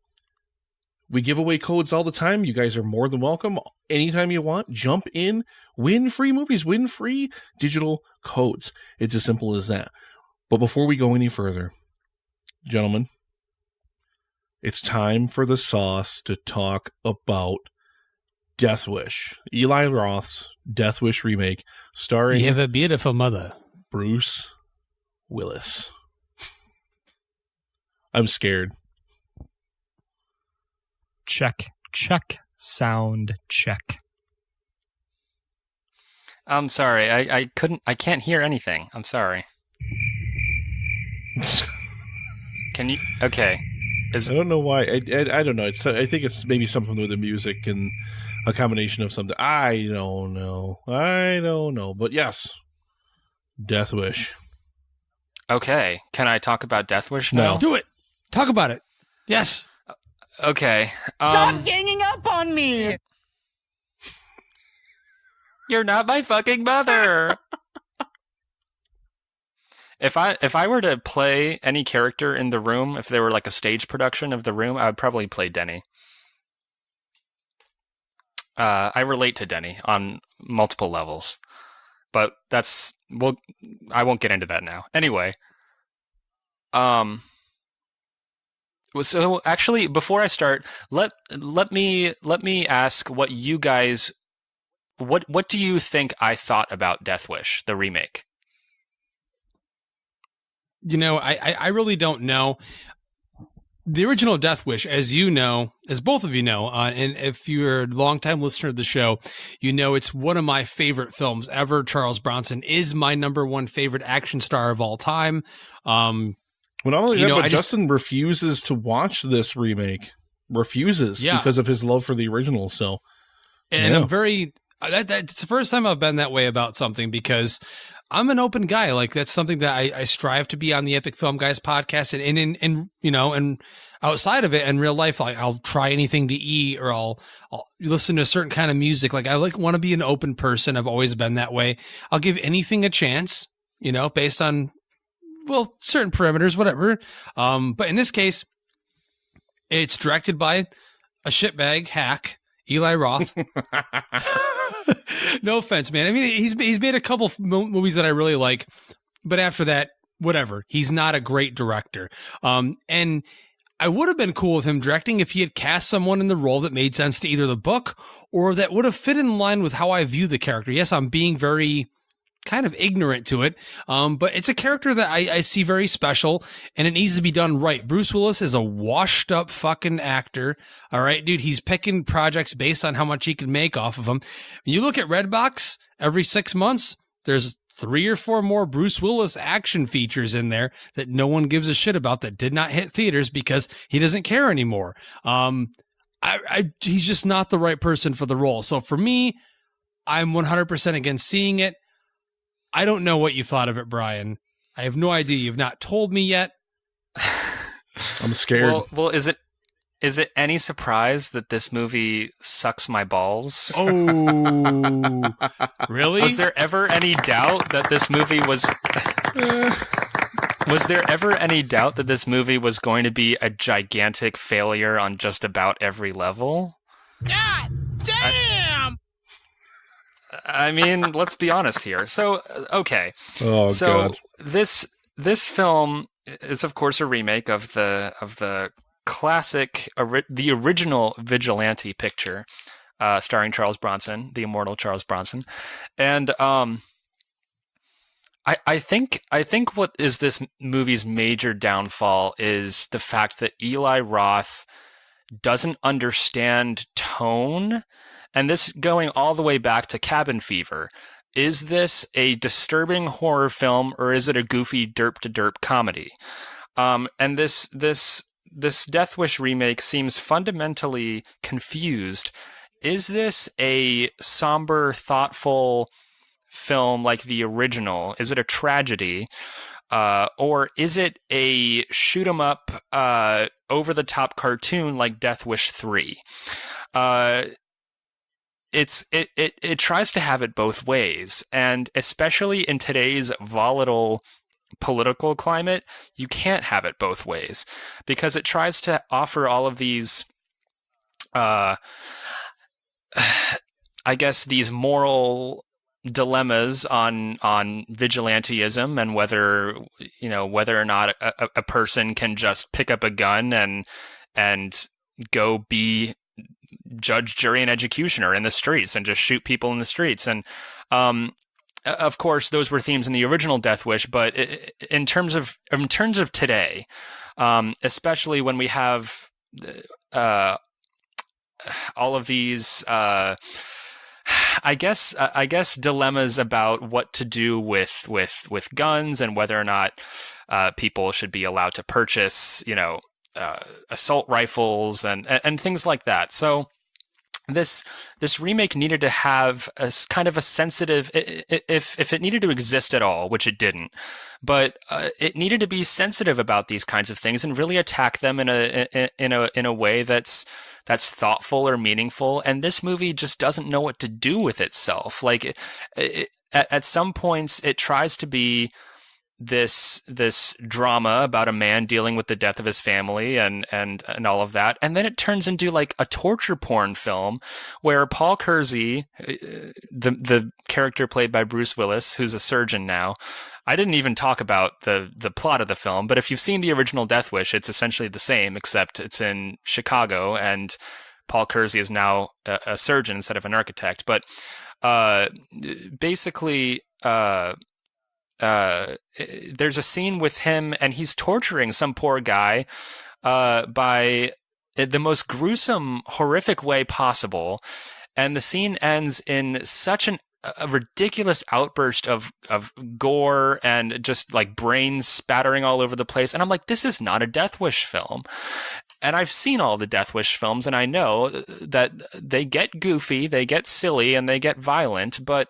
we give away codes all the time. You guys are more than welcome. Anytime you want, jump in, win free movies, win free digital codes. It's as simple as that. But before we go any further, gentlemen, it's time for the Sauce to talk about Death Wish. Eli Roth's Death Wish remake, starring You have a beautiful mother, Bruce Willis. I'm scared. Check. Sound check. I'm sorry. I can't hear anything. I'm sorry. Can you? Okay. I don't know why. I don't know. I think it's maybe something with the music and a combination of something. I don't know. But yes, Death Wish. Okay. Can I talk about Death Wish now? No. Do it. Talk about it. Yes. Okay. Stop ganging up on me! You're not my fucking mother. If I were to play any character in the room, if there were like a stage production of the room, I would probably play Denny. I relate to Denny on multiple levels, but I won't get into that now. Anyway, so actually, before I start, let me ask what you guys, what do you think I thought about Death Wish, the remake? You know, I really don't know. The original Death Wish, as you know, as both of you know, and if you're a longtime listener of the show, you know it's one of my favorite films ever. Charles Bronson is my number one favorite action star of all time. Well, not only that, but Justin refuses to watch this remake. Refuses because of his love for the original. So, and I'm very. That's the first time I've been that way about something because I'm an open guy. Like that's something that I strive to be on the Epic Film Guys podcast, and you know, and outside of it in real life, like I'll try anything to eat or I'll listen to a certain kind of music. Like I want to be an open person. I've always been that way. I'll give anything a chance, you know, based on certain parameters, whatever. But in this case, it's directed by a shitbag hack, Eli Roth. No offense, man. I mean, he's made a couple movies that I really like, but after that, whatever. He's not a great director. And I would have been cool with him directing if he had cast someone in the role that made sense to either the book or that would have fit in line with how I view the character. Yes, I'm being very kind of ignorant to it, but it's a character that I see very special, and it needs to be done right. Bruce Willis is a washed up fucking actor. All right, dude, he's picking projects based on how much he can make off of them. When you look at Redbox, every 6 months, there's 3 or 4 more Bruce Willis action features in there that no one gives a shit about that did not hit theaters because he doesn't care anymore. He's just not the right person for the role. So for me, I'm 100% against seeing it. I don't know what you thought of it, Brian. I have no idea. You've not told me yet. I'm scared. Well, is it any surprise that this movie sucks my balls? Oh, really? Was there ever any doubt that this movie was? Was there ever any doubt that this movie was going to be a gigantic failure on just about every level? God damn! I mean, let's be honest here. So, okay. Oh, so God. this film is, of course, a remake of the classic, the original Vigilante picture, starring Charles Bronson, the immortal Charles Bronson, and I think what is this movie's major downfall is the fact that Eli Roth doesn't understand tone. And this going all the way back to Cabin Fever. Is this a disturbing horror film or is it a goofy derp-to-derp comedy? And this Death Wish remake seems fundamentally confused. Is this a somber, thoughtful film like the original? Is it a tragedy? Or is it a shoot 'em up, over the top cartoon like Death Wish 3? It tries to have it both ways, and especially in today's volatile political climate, you can't have it both ways, because it tries to offer all of these, I guess, these moral dilemmas on vigilantism and whether or not a person can just pick up a gun and go be judge, jury, and executioner in the streets and just shoot people in the streets. And of course, those were themes in the original Death Wish, but in terms of today, especially when we have all of these, I guess dilemmas about what to do with guns and whether or not people should be allowed to purchase, assault rifles and things like that. So this remake needed to have a kind of a sensitive, if it needed to exist at all, which it didn't, but it needed to be sensitive about these kinds of things and really attack them in a way that's thoughtful or meaningful. And this movie just doesn't know what to do with itself. Like at some points, it tries to be this drama about a man dealing with the death of his family and all of that, and then it turns into like a torture porn film where Paul Kersey, the character played by Bruce Willis, who's a surgeon now. I didn't even talk about the plot of the film, but if you've seen the original Death Wish, it's essentially the same, except it's in Chicago and Paul Kersey is now a surgeon instead of an architect. But basically, there's a scene with him and he's torturing some poor guy by the most gruesome, horrific way possible. And the scene ends in such a ridiculous outburst of gore and just like brains spattering all over the place. And I'm like, this is not a Death Wish film. And I've seen all the Death Wish films and I know that they get goofy, they get silly, and they get violent, but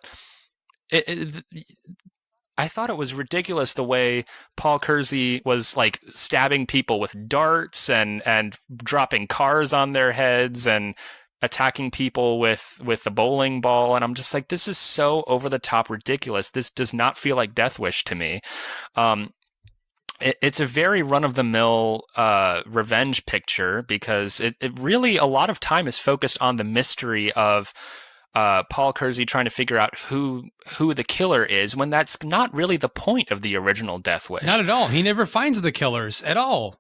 I thought it was ridiculous the way Paul Kersey was like stabbing people with darts and dropping cars on their heads and attacking people with the bowling ball. And I'm just like, this is so over the top ridiculous. This does not feel like Death Wish to me. It's a very run of the mill revenge picture because it really a lot of time is focused on the mystery of Paul Kersey trying to figure out who the killer is, when that's not really the point of the original Death Wish. Not at all. He never finds the killers at all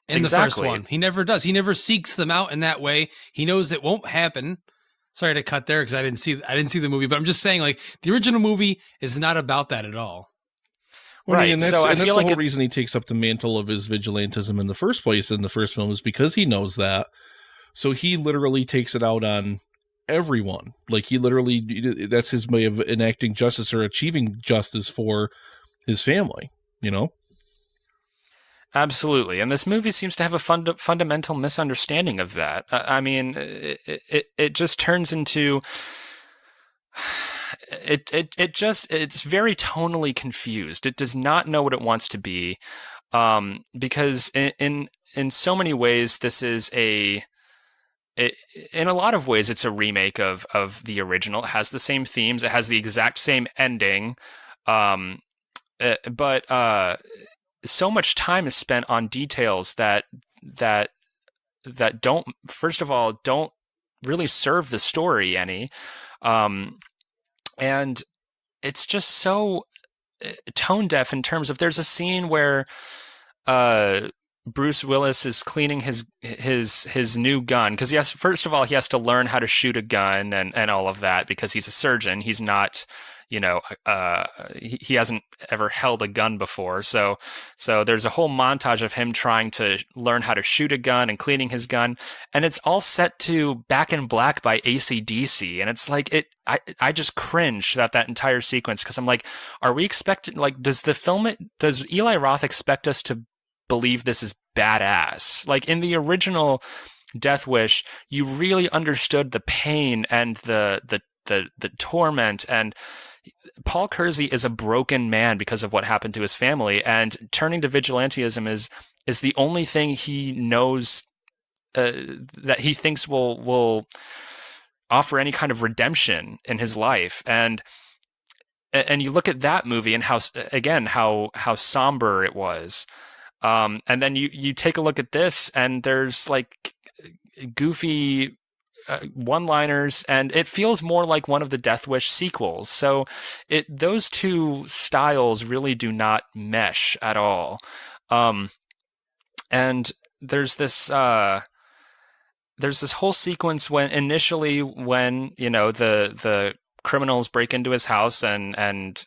in the first one. He never does. He never seeks them out in that way. He knows it won't happen. Sorry to cut there because I didn't see the movie, but I'm just saying, like, the original movie is not about that at all. Well, right. And that's the whole reason he takes up the mantle of his vigilantism in the first place in the first film is because he knows that. So he literally takes it out on everyone. Like, he literally, that's his way of enacting justice or achieving justice for his family, you know? Absolutely. And this movie seems to have a fundamental misunderstanding of that. I mean, it just turns into... It's very tonally confused. It does not know what it wants to be, because in so many ways, this is in a lot of ways, it's a remake of the original. It has the same themes. It has the exact same ending. But so much time is spent on details that don't, first of all, don't really serve the story any. And it's just so tone deaf in terms of, there's a scene where Bruce Willis is cleaning his new gun, because first of all, he has to learn how to shoot a gun and all of that, because he's a surgeon. He's not, he hasn't ever held a gun before. So there's a whole montage of him trying to learn how to shoot a gun and cleaning his gun. And it's all set to Back in Black by AC/DC. And it's like, I just cringed at that entire sequence, because I'm like, are we expecting, like, does Eli Roth expect us to believe this is badass. Like in the original Death Wish, you really understood the pain and the torment, and Paul Kersey is a broken man because of what happened to his family, and turning to vigilantism is the only thing he knows that he thinks will offer any kind of redemption in his life. And you look at that movie and how somber it was. And then you take a look at this, and there's like goofy one-liners, and it feels more like one of the Death Wish sequels. So those two styles really do not mesh at all. And there's this whole sequence when the criminals break into his house and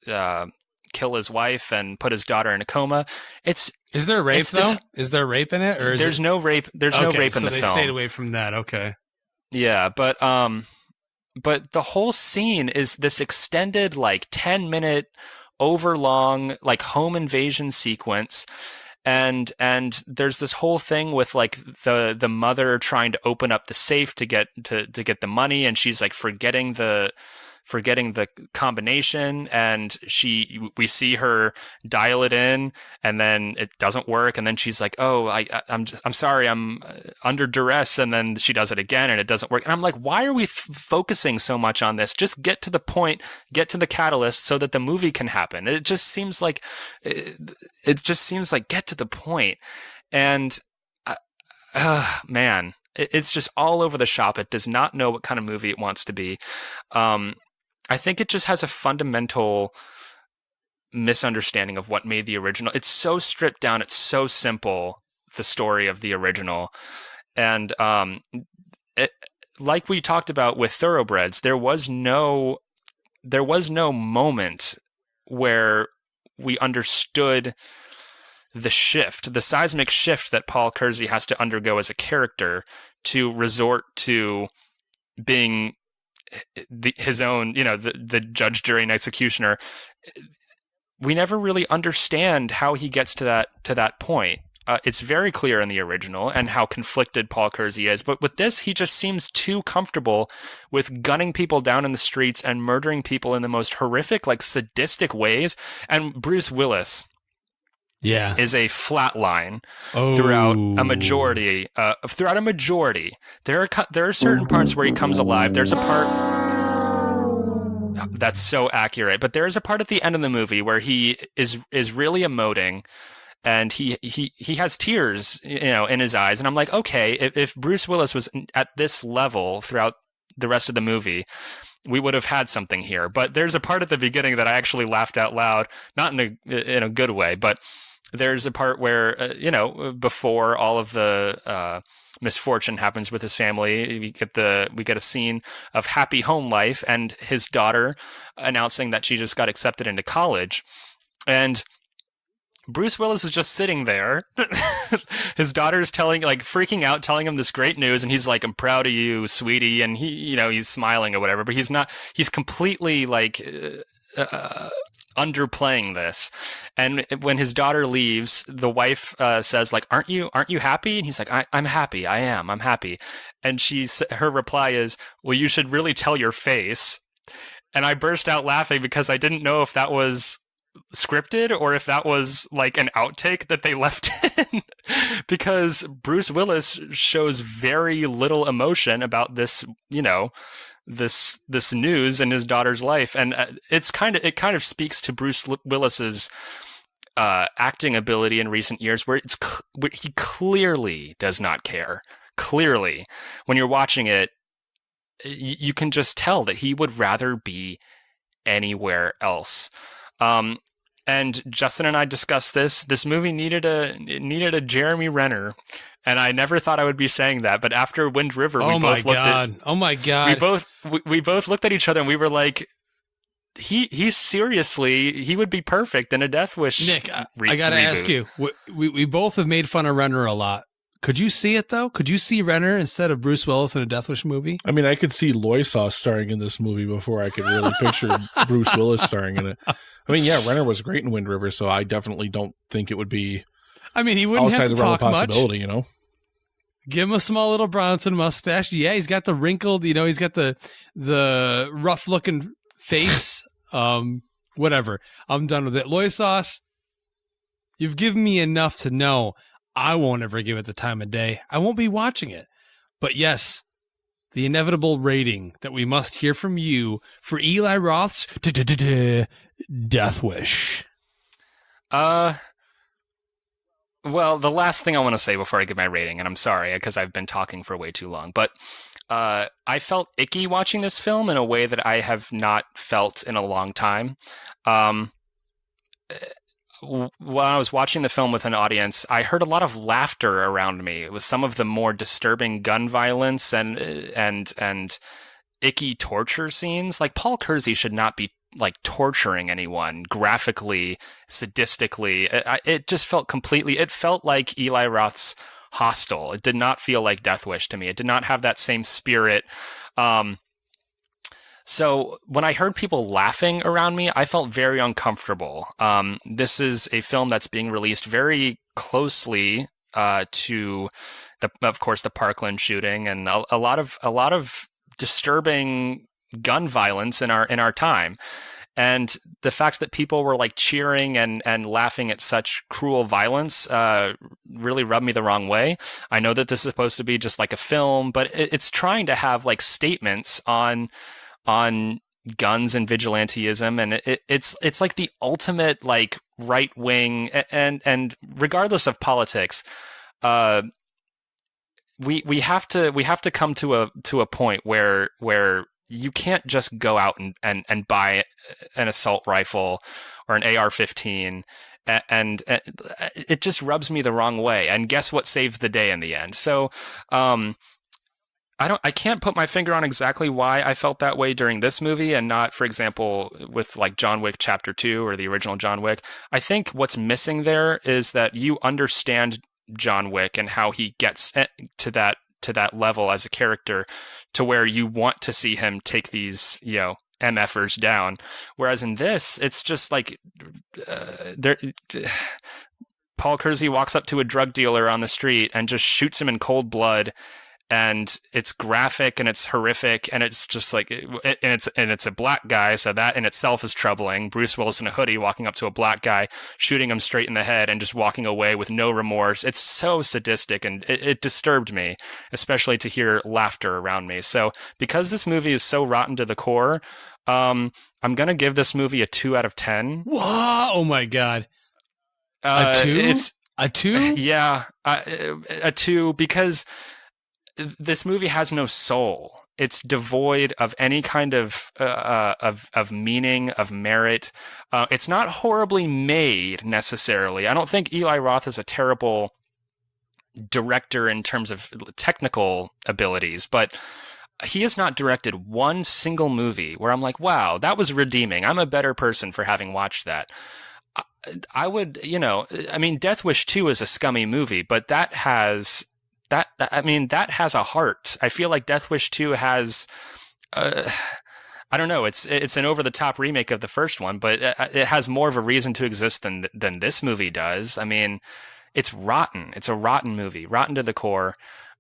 kill his wife and put his daughter in a coma. Is there rape though? Is there rape in it, or there's no rape? There's no rape in the film. So they stayed away from that. Okay. Yeah, but the whole scene is this extended, like 10-minute, overlong, like home invasion sequence. And there's this whole thing with like the mother trying to open up the safe to get the money, and she's like forgetting the combination, and we see her dial it in, and then it doesn't work, and then she's like, "Oh, I'm sorry, I'm under duress," and then she does it again, and it doesn't work. And I'm like, why are we focusing so much on this? Just get to the point, get to the catalyst, so that the movie can happen. It just seems like get to the point, and man, it's just all over the shop. It does not know what kind of movie it wants to be. I think it just has a fundamental misunderstanding of what made the original. It's so stripped down. It's so simple, the story of the original. And like we talked about with Thoroughbreds, there was no moment where we understood the seismic shift that Paul Kersey has to undergo as a character to resort to being his own, the judge, jury, and executioner. We never really understand how he gets to that point. It's very clear in the original and how conflicted Paul Kersey is, but with this, he just seems too comfortable with gunning people down in the streets and murdering people in the most horrific, like sadistic ways. And Bruce Willis is a flat line throughout a majority. There are certain parts where he comes alive. There's a part that's so accurate, but there is a part at the end of the movie where he is really emoting, and he has tears, in his eyes. And I'm like, okay, if Bruce Willis was at this level throughout the rest of the movie, we would have had something here. But there's a part at the beginning that I actually laughed out loud, not in a good way, but there's a part where, before all of the misfortune happens with his family, we get a scene of happy home life and his daughter announcing that she just got accepted into college. And Bruce Willis is just sitting there. His daughter's freaking out, telling him this great news, and he's like, "I'm proud of you, sweetie," and he's smiling or whatever, but he's not. He's completely underplaying this. And when his daughter leaves, the wife says, like, aren't you happy? And he's like, I'm happy. I'm happy. And her reply is, well, you should really tell your face. And I burst out laughing because I didn't know if that was scripted or if that was like an outtake that they left in, because Bruce Willis shows very little emotion about this, this news in his daughter's life. And it kind of speaks to Bruce Willis's acting ability in recent years, where he clearly does not care. Clearly, when you're watching it, you can just tell that he would rather be anywhere else. And Justin and I discussed this. This movie needed a Jeremy Renner, and I never thought I would be saying that. But after Wind River, we both looked at each other and we were like, he seriously, he would be perfect in a Death Wish. Nick, I gotta ask you. We both have made fun of Renner a lot. Could you see it though? Could you see Renner instead of Bruce Willis in a Death Wish movie? I mean, I could see LoySauce starring in this movie before I could really picture Bruce Willis starring in it. I mean, yeah, Renner was great in Wind River, so I definitely don't think it would be I mean, he wouldn't outside have to the realm of talk much. possibility, you know. Give him a small little Bronson mustache. Yeah, he's got the wrinkled, he's got the rough looking face. Whatever. I'm done with it. LoySauce, you've given me enough to know I won't ever give it the time of day. I won't be watching it. But yes, the inevitable rating that we must hear from you for Eli Roth's Death Wish. Well, the last thing I want to say before I give my rating, and I'm sorry because I've been talking for way too long, but I felt icky watching this film in a way that I have not felt in a long time. When I was watching the film with an audience, I heard a lot of laughter around me. It was some of the more disturbing gun violence and icky torture scenes. Like, Paul Kersey should not be like torturing anyone graphically, sadistically. It just felt it felt like Eli Roth's Hostel. It did not feel like Death Wish to me. It did not have that same spirit. So when I heard people laughing around me, I felt very uncomfortable. This is a film that's being released very closely to of course, the Parkland shooting and a lot of disturbing gun violence in our time. And the fact that people were like cheering and laughing at such cruel violence really rubbed me the wrong way. I know that this is supposed to be just like a film, but it's trying to have like statements on guns and vigilantism, and it's like the ultimate like right wing and regardless of politics, we have to come to a point where you can't just go out and buy an assault rifle or an AR-15 and it just rubs me the wrong way. And guess what saves the day in the end? So I can't put my finger on exactly why I felt that way during this movie and not, for example, with like John Wick Chapter 2 or the original John Wick. I think what's missing there is that you understand John Wick and how he gets to that level as a character to where you want to see him take these, MFers down. Whereas in this, it's just like Paul Kersey walks up to a drug dealer on the street and just shoots him in cold blood. And it's graphic and it's horrific and it's just like, it's a black guy. So that in itself is troubling. Bruce Willis in a hoodie walking up to a black guy, shooting him straight in the head and just walking away with no remorse. It's so sadistic and it disturbed me, especially to hear laughter around me. So because this movie is so rotten to the core, I'm going to give this movie a 2 out of 10. Whoa! Oh my God. A 2? It's a 2? Yeah. A 2 because this movie has no soul. It's devoid of any kind of meaning, of merit. It's not horribly made necessarily. I don't think Eli Roth is a terrible director in terms of technical abilities, but he has not directed one single movie where I'm like, wow, that was redeeming. I'm a better person for having watched that. I would, Death Wish 2 is a scummy movie, but that has a heart. I feel like Death Wish 2 has, I don't know, it's an over-the-top remake of the first one, but it has more of a reason to exist than this movie does. I mean, it's rotten. It's a rotten movie, rotten to the core.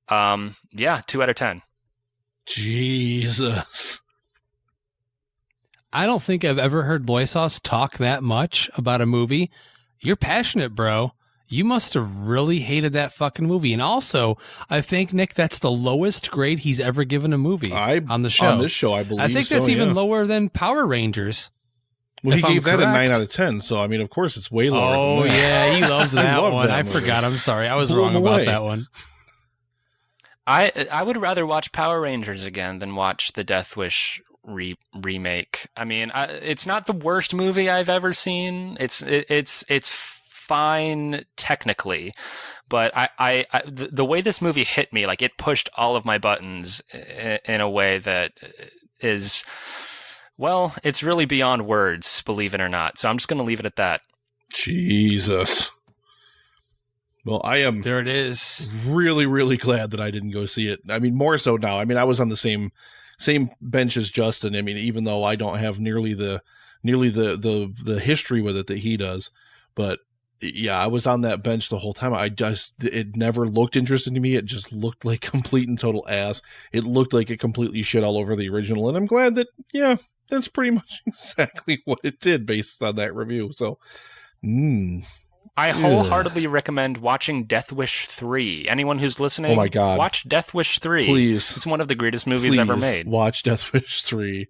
2 out of 10. Jesus. I don't think I've ever heard LoySauce talk that much about a movie. You're passionate, bro. You must have really hated that fucking movie. And also, I think, Nick, that's the lowest grade he's ever given a movie on the show. On this show, I believe. I think that's even lower than Power Rangers. Well, he gave that a 9 out of 10. So, I mean, of course, it's way lower. Oh, than that. yeah. He loved that one. I movie. forgot. I'm sorry. I was wrong about that one. I would rather watch Power Rangers again than watch the Death Wish remake. I mean, it's not the worst movie I've ever seen. It's fine technically, but the way this movie hit me, like, it pushed all of my buttons in a way that is, well, it's really beyond words, believe it or not. So I'm just going to leave it at that. Jesus. Well, I am. There it is. Really, really glad that I didn't go see it. I mean, more so now. I mean, I was on the same bench as Justin. I mean, even though I don't have nearly the history with it that he does, but Yeah, I was on that bench the whole time. It never looked interesting to me. It just looked like complete and total ass. It looked like it completely shit all over the original. And I'm glad that, yeah, that's pretty much exactly what it did based on that review. So, I wholeheartedly recommend watching Death Wish 3. Anyone who's listening, oh my God, watch Death Wish 3. Please. It's one of the greatest movies ever made. Watch Death Wish 3.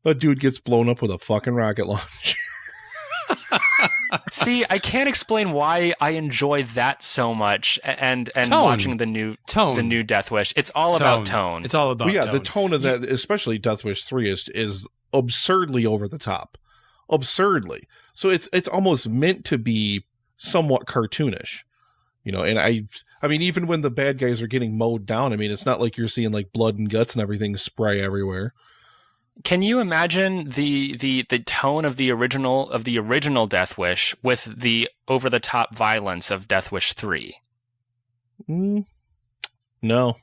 A dude gets blown up with a fucking rocket launcher. See, I can't explain why I enjoy that so much, and tone. Watching the new Death Wish. It's all about tone. It's all about tone. The tone of that, especially Death Wish 3, is absurdly over the top. Absurdly. So it's almost meant to be somewhat cartoonish, and I mean, even when the bad guys are getting mowed down, I mean, it's not like you're seeing like blood and guts and everything spray everywhere. Can you imagine the tone of the original Death Wish with the over the top violence of Death Wish 3? No.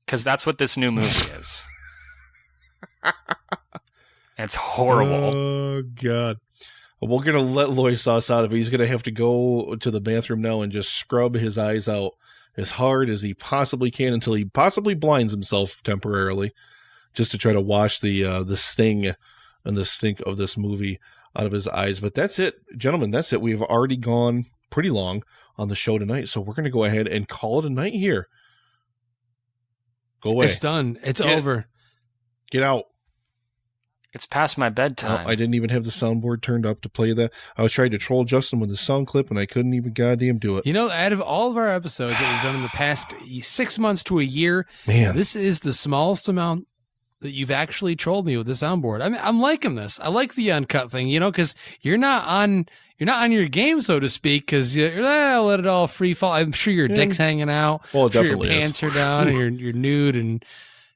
Because that's what this new movie is. It's horrible. Oh God. We're going to let LoySauce out of it. He's going to have to go to the bathroom now and just scrub his eyes out as hard as he possibly can until he possibly blinds himself temporarily, just to try to wash the sting and the stink of this movie out of his eyes. But that's it, gentlemen. That's it. We've already gone pretty long on the show tonight, so we're going to go ahead and call it a night here. Go away. It's done. It's over. Get out. It's past my bedtime. Oh, I didn't even have the soundboard turned up to play that. I was trying to troll Justin with the sound clip, and I couldn't even goddamn do it. Out of all of our episodes that we've done in the past 6 months to a year, man, this is the smallest amount that you've actually trolled me with the soundboard. I mean, I'm liking this. I like the uncut thing, because you're not on your game, so to speak, because you let it all free fall. I'm sure your dick's hanging out. Well, it definitely your pants are down, and you're nude, and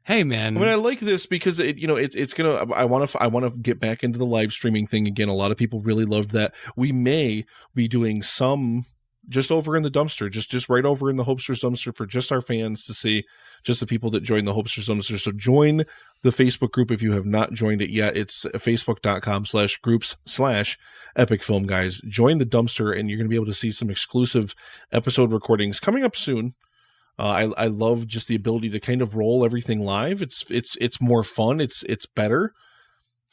hey, man. I mean, I like this because it's gonna. I want to get back into the live streaming thing again. A lot of people really loved that. We may be doing some just over in the dumpster, just right over in the Hopesters dumpster for just our fans to see, just the people that join the Hopesters dumpster. So join the Facebook group if you have not joined it yet. It's facebook.com/groups/Epic Film Guys. Join the dumpster, and you're going to be able to see some exclusive episode recordings coming up soon. I love just the ability to kind of roll everything live. It's more fun. It's better.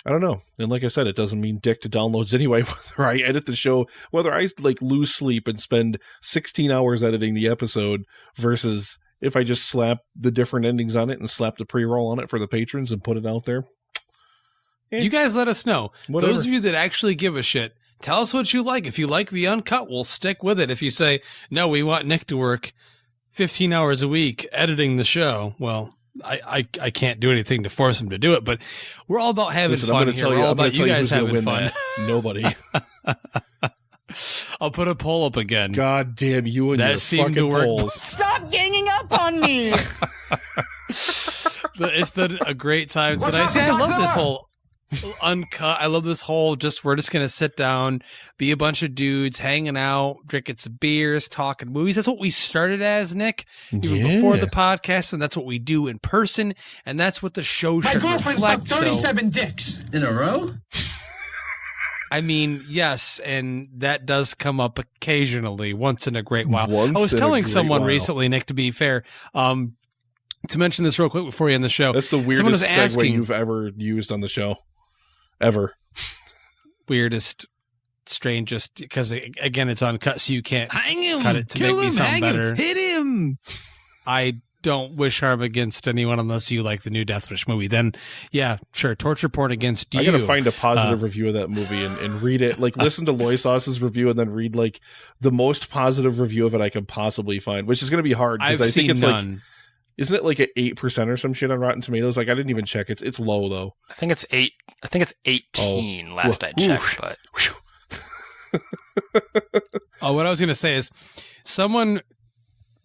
I don't know. And like I said, it doesn't mean dick to downloads anyway, whether I edit the show, whether I lose sleep and spend 16 hours editing the episode versus if I just slap the different endings on it and slap the pre-roll on it for the patrons and put it out there. You guys let us know. Whatever. Those of you that actually give a shit, tell us what you like. If you like the uncut, we'll stick with it. If you say, no, we want Nick to work 15 hours a week editing the show, well, I can't do anything to force him to do it, but we're all about having fun here. We're all about you guys having fun. Nobody. I'll put a poll up again. God damn you and that your seemed fucking to work. polls. Stop ganging up on me! It's been a great time tonight. See, I love this whole uncut. I love this whole we're just going to sit down, be a bunch of dudes hanging out, drinking some beers, talking movies. That's what we started as, Nick, even before the podcast, and that's what we do in person, and that's what the show should reflect. My girlfriend sucked 37 dicks. In a row? I mean, yes, and that does come up occasionally, once in a great while. I was telling someone recently, Nick, to be fair, to mention this real quick before you end the show. That's the weirdest segue you've ever used on the show. Ever. Weirdest, strangest, because again, it's uncut, so you can't hang him, cut it to kill make me him, sound hang better. him, hit him. I don't wish harm against anyone unless you like the new Death Wish movie. Then, yeah, sure, torture porn against you. I gotta find a positive review of that movie and read it. Listen to Loysauce's review and then read the most positive review of it I can possibly find, which is going to be hard because I think it's none. Isn't it at 8% or some shit on Rotten Tomatoes? I didn't even check. It's low though. I think it's 8. I think it's 18 last I checked, but what I was going to say is someone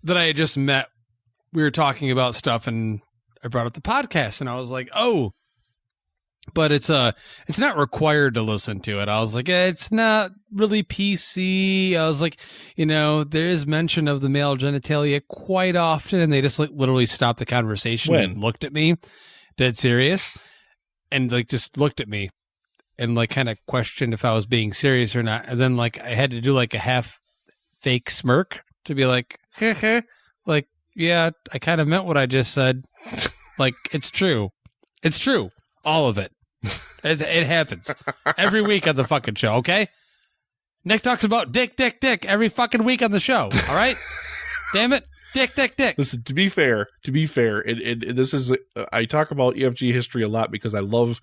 that I had just met, we were talking about stuff and I brought up the podcast and I was like, oh, but it's not required to listen to it. I was like, it's not really PC. I was like, there is mention of the male genitalia quite often, and they just literally stopped the conversation and looked at me, dead serious, and just looked at me. and like kind of questioned if I was being serious or not. And then like I had to do like a half fake smirk to be like, like, yeah, I kind of meant what I just said. Like, it's true. It's true. All of it. It happens every week on the fucking show. Okay. Nick talks about dick every fucking week on the show. All right. Damn it. Dick. Listen, to be fair, this is, I talk about EFG history a lot because I love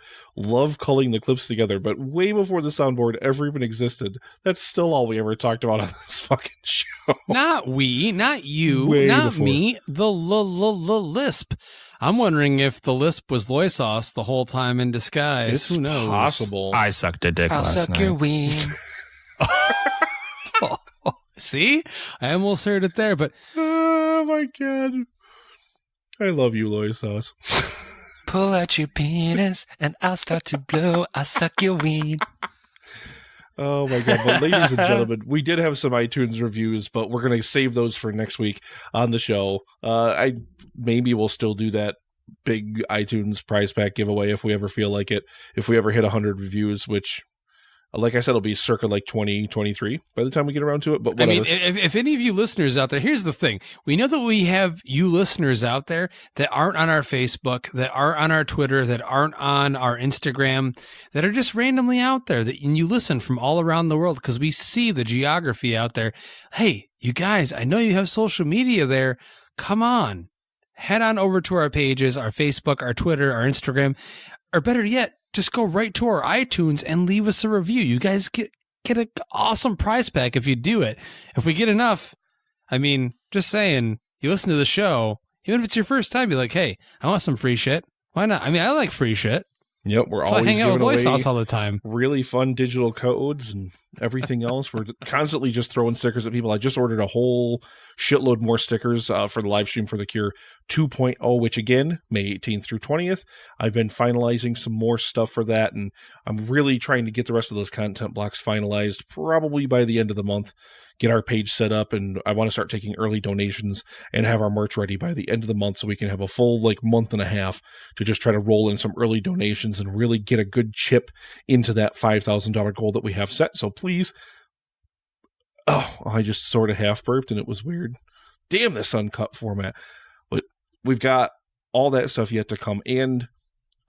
culling the clips together, but way before the soundboard ever even existed, that's still all we ever talked about on this fucking show. Not we, not you, Way not before. me, the lisp. I'm wondering if the lisp was LoySauce the whole time in disguise. It's Who knows? possible. I sucked a dick last night. Your ween. See? I almost heard it there, but Oh my god. I love you, LoySauce. Pull out your penis and I'll start to blow. I'll suck your weed. Oh my god. But ladies and gentlemen, we did have some iTunes reviews, but we're going to save those for next week on the show. Maybe we'll still do that big iTunes prize pack giveaway if we ever feel like it. If we ever hit 100 reviews, which, like I said, it'll be circa like 2023 by the time we get around to it. But whatever. I mean, if any of you listeners out there, here's the thing. We know that we have you listeners out there that aren't on our Facebook, that aren't on our Twitter, that aren't on our Instagram, that are just randomly out there, and you listen from all around the world because we see the geography out there. Hey, you guys, I know you have social media there. Come on. Head on over to our pages, our Facebook, our Twitter, our Instagram, or better yet, just go right to our iTunes and leave us a review. You guys get an awesome prize pack if you do it. If we get enough, I mean, just saying, you listen to the show, even if it's your first time, be like, hey, I want some free shit. Why not? I mean, I like free shit. Yep, we're So I always hang out with giving away LoySauce all the time. really fun digital codes and everything else. We're constantly just throwing stickers at people. I just ordered a whole shitload more stickers for the live stream for The Cure 2.0, which again, May 18th through 20th. I've been finalizing some more stuff for that, and I'm really trying to get the rest of those content blocks finalized probably by the end of the month. Get our page set up, and I want to start taking early donations and have our merch ready by the end of the month so we can have a full month and a half to just try to roll in some early donations and really get a good chip into that $5,000 goal that we have set. So please, I just sort of half burped and it was weird. Damn this uncut format. But we've got all that stuff yet to come. And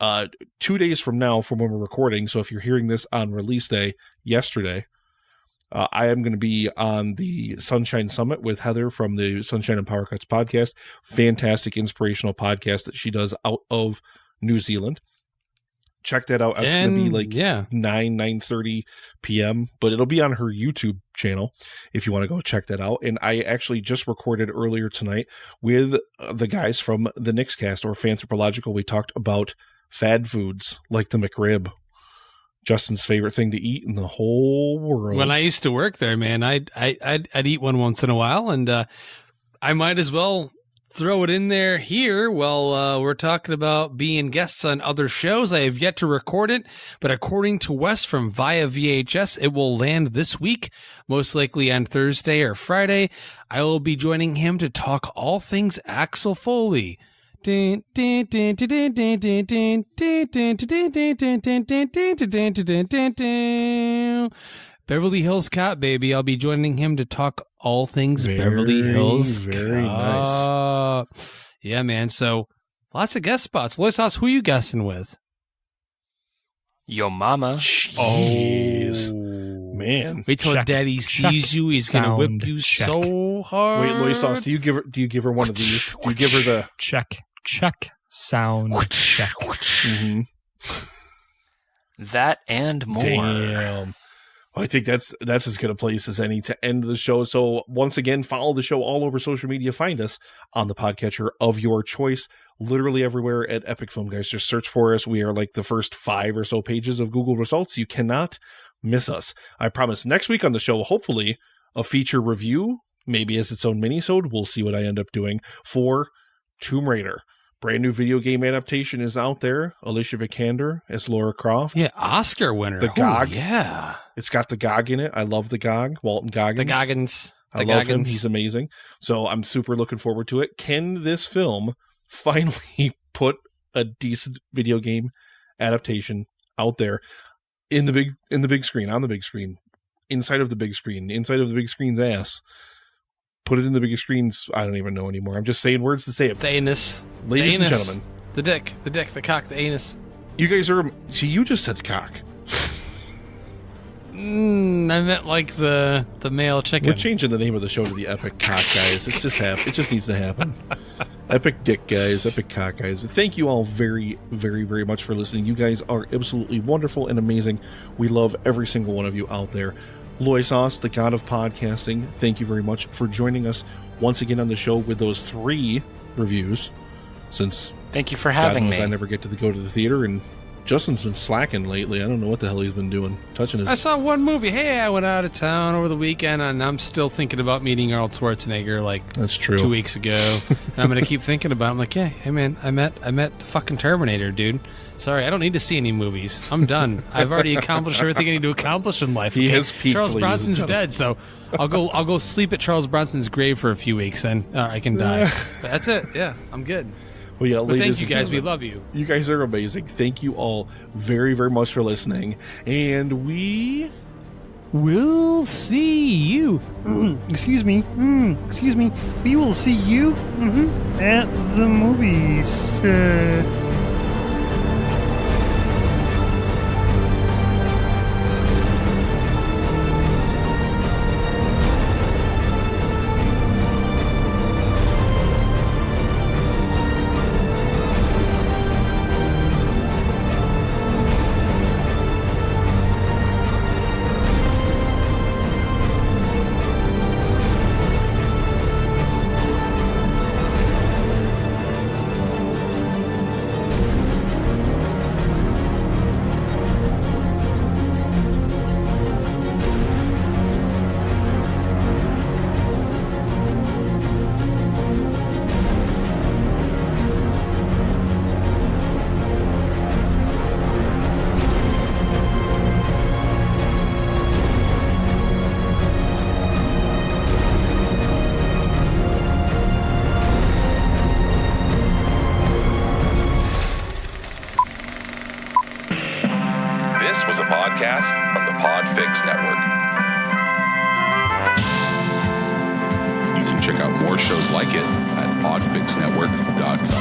2 days from now from when we're recording, so if you're hearing this on release day, yesterday, I am going to be on the Sunshine Summit with Heather from the Sunshine and Power Cuts podcast. Fantastic inspirational podcast that she does out of New Zealand. Check that out. It's going to be 9:30 p.m., but it'll be on her YouTube channel if you want to go check that out. And I actually just recorded earlier tonight with the guys from the Nixcast or Fanthropological. We talked about fad foods like the McRib. Justin's favorite thing to eat in the whole world. When I used to work there, man, I'd eat one once in a while, and I might as well throw it in there here while we're talking about being guests on other shows. I have yet to record it, but according to Wes from Via VHS, it will land this week, most likely on Thursday or Friday. I will be joining him to talk all things Axel Foley. Beverly Hills Cop, baby. I'll be joining him to talk all things Beverly Hills Cop. Very nice. Yeah, man. So lots of guest spots. LoySauce, who you guessing with? Your mama. Jeez. Man. Wait till Daddy sees you. He's going to whip you so hard. Wait, LoySauce, do you give her one of these? Do you give her the check sound check? Mm-hmm. That and more. Damn. Well, I think that's as good a place as any to end the show. So once again, follow the show all over social media. Find us on the podcatcher of your choice, literally everywhere at Epic Film Guys. Just search for us. We are like the first 5 or so pages of Google results. You cannot miss us. I promise next week on the show, hopefully a feature review, maybe as its own mini-sode. We'll see what I end up doing for Tomb Raider. Brand new video game adaptation is out there. Alicia Vikander as Lara Croft. Yeah, Oscar winner. The GOG. Yeah. It's got the GOG in it. I love the GOG. Walton Goggins. The Goggins. I love him. He's amazing. So I'm super looking forward to it. Can this film finally put a decent video game adaptation out there? in the big screen, on the big screen, inside of the big screen's ass. Put it in the big screen's. I don't even know anymore. I'm just saying words to say it. The anus, ladies the anus. and gentlemen. The dick, the cock, the anus. You guys are. See, you just said cock. I meant like the male chicken. We're changing the name of the show to the Epic Cock Guys. It just needs to happen. Epic Dick Guys, Epic Cock Guys. But thank you all very, very, very much for listening. You guys are absolutely wonderful and amazing. We love every single one of you out there. LoySauce, the god of podcasting, thank you very much for joining us once again on the show with those 3 reviews. Since thank you for having me. I never get to go to the theater, and Justin's been slacking lately. I don't know what the hell he's been doing. Touching his. I saw one movie. Hey, I went out of town over the weekend, and I'm still thinking about meeting Arnold Schwarzenegger. Like that's true. 2 weeks ago, and I'm gonna keep thinking about. I'm like, yeah, hey man, I met the fucking Terminator, dude. Sorry, I don't need to see any movies. I'm done. I've already accomplished everything I need to accomplish in life. He has peaked. Charles Bronson's dead, so I'll go sleep at Charles Bronson's grave for a few weeks, then I can die. But that's it. Yeah, I'm good. Well, yeah, but thank you guys. We love you. You guys are amazing. Thank you all very, very much for listening. And we will see you. Excuse me. We will see you at the movies. From the Podfix Network. You can check out more shows like it at podfixnetwork.com.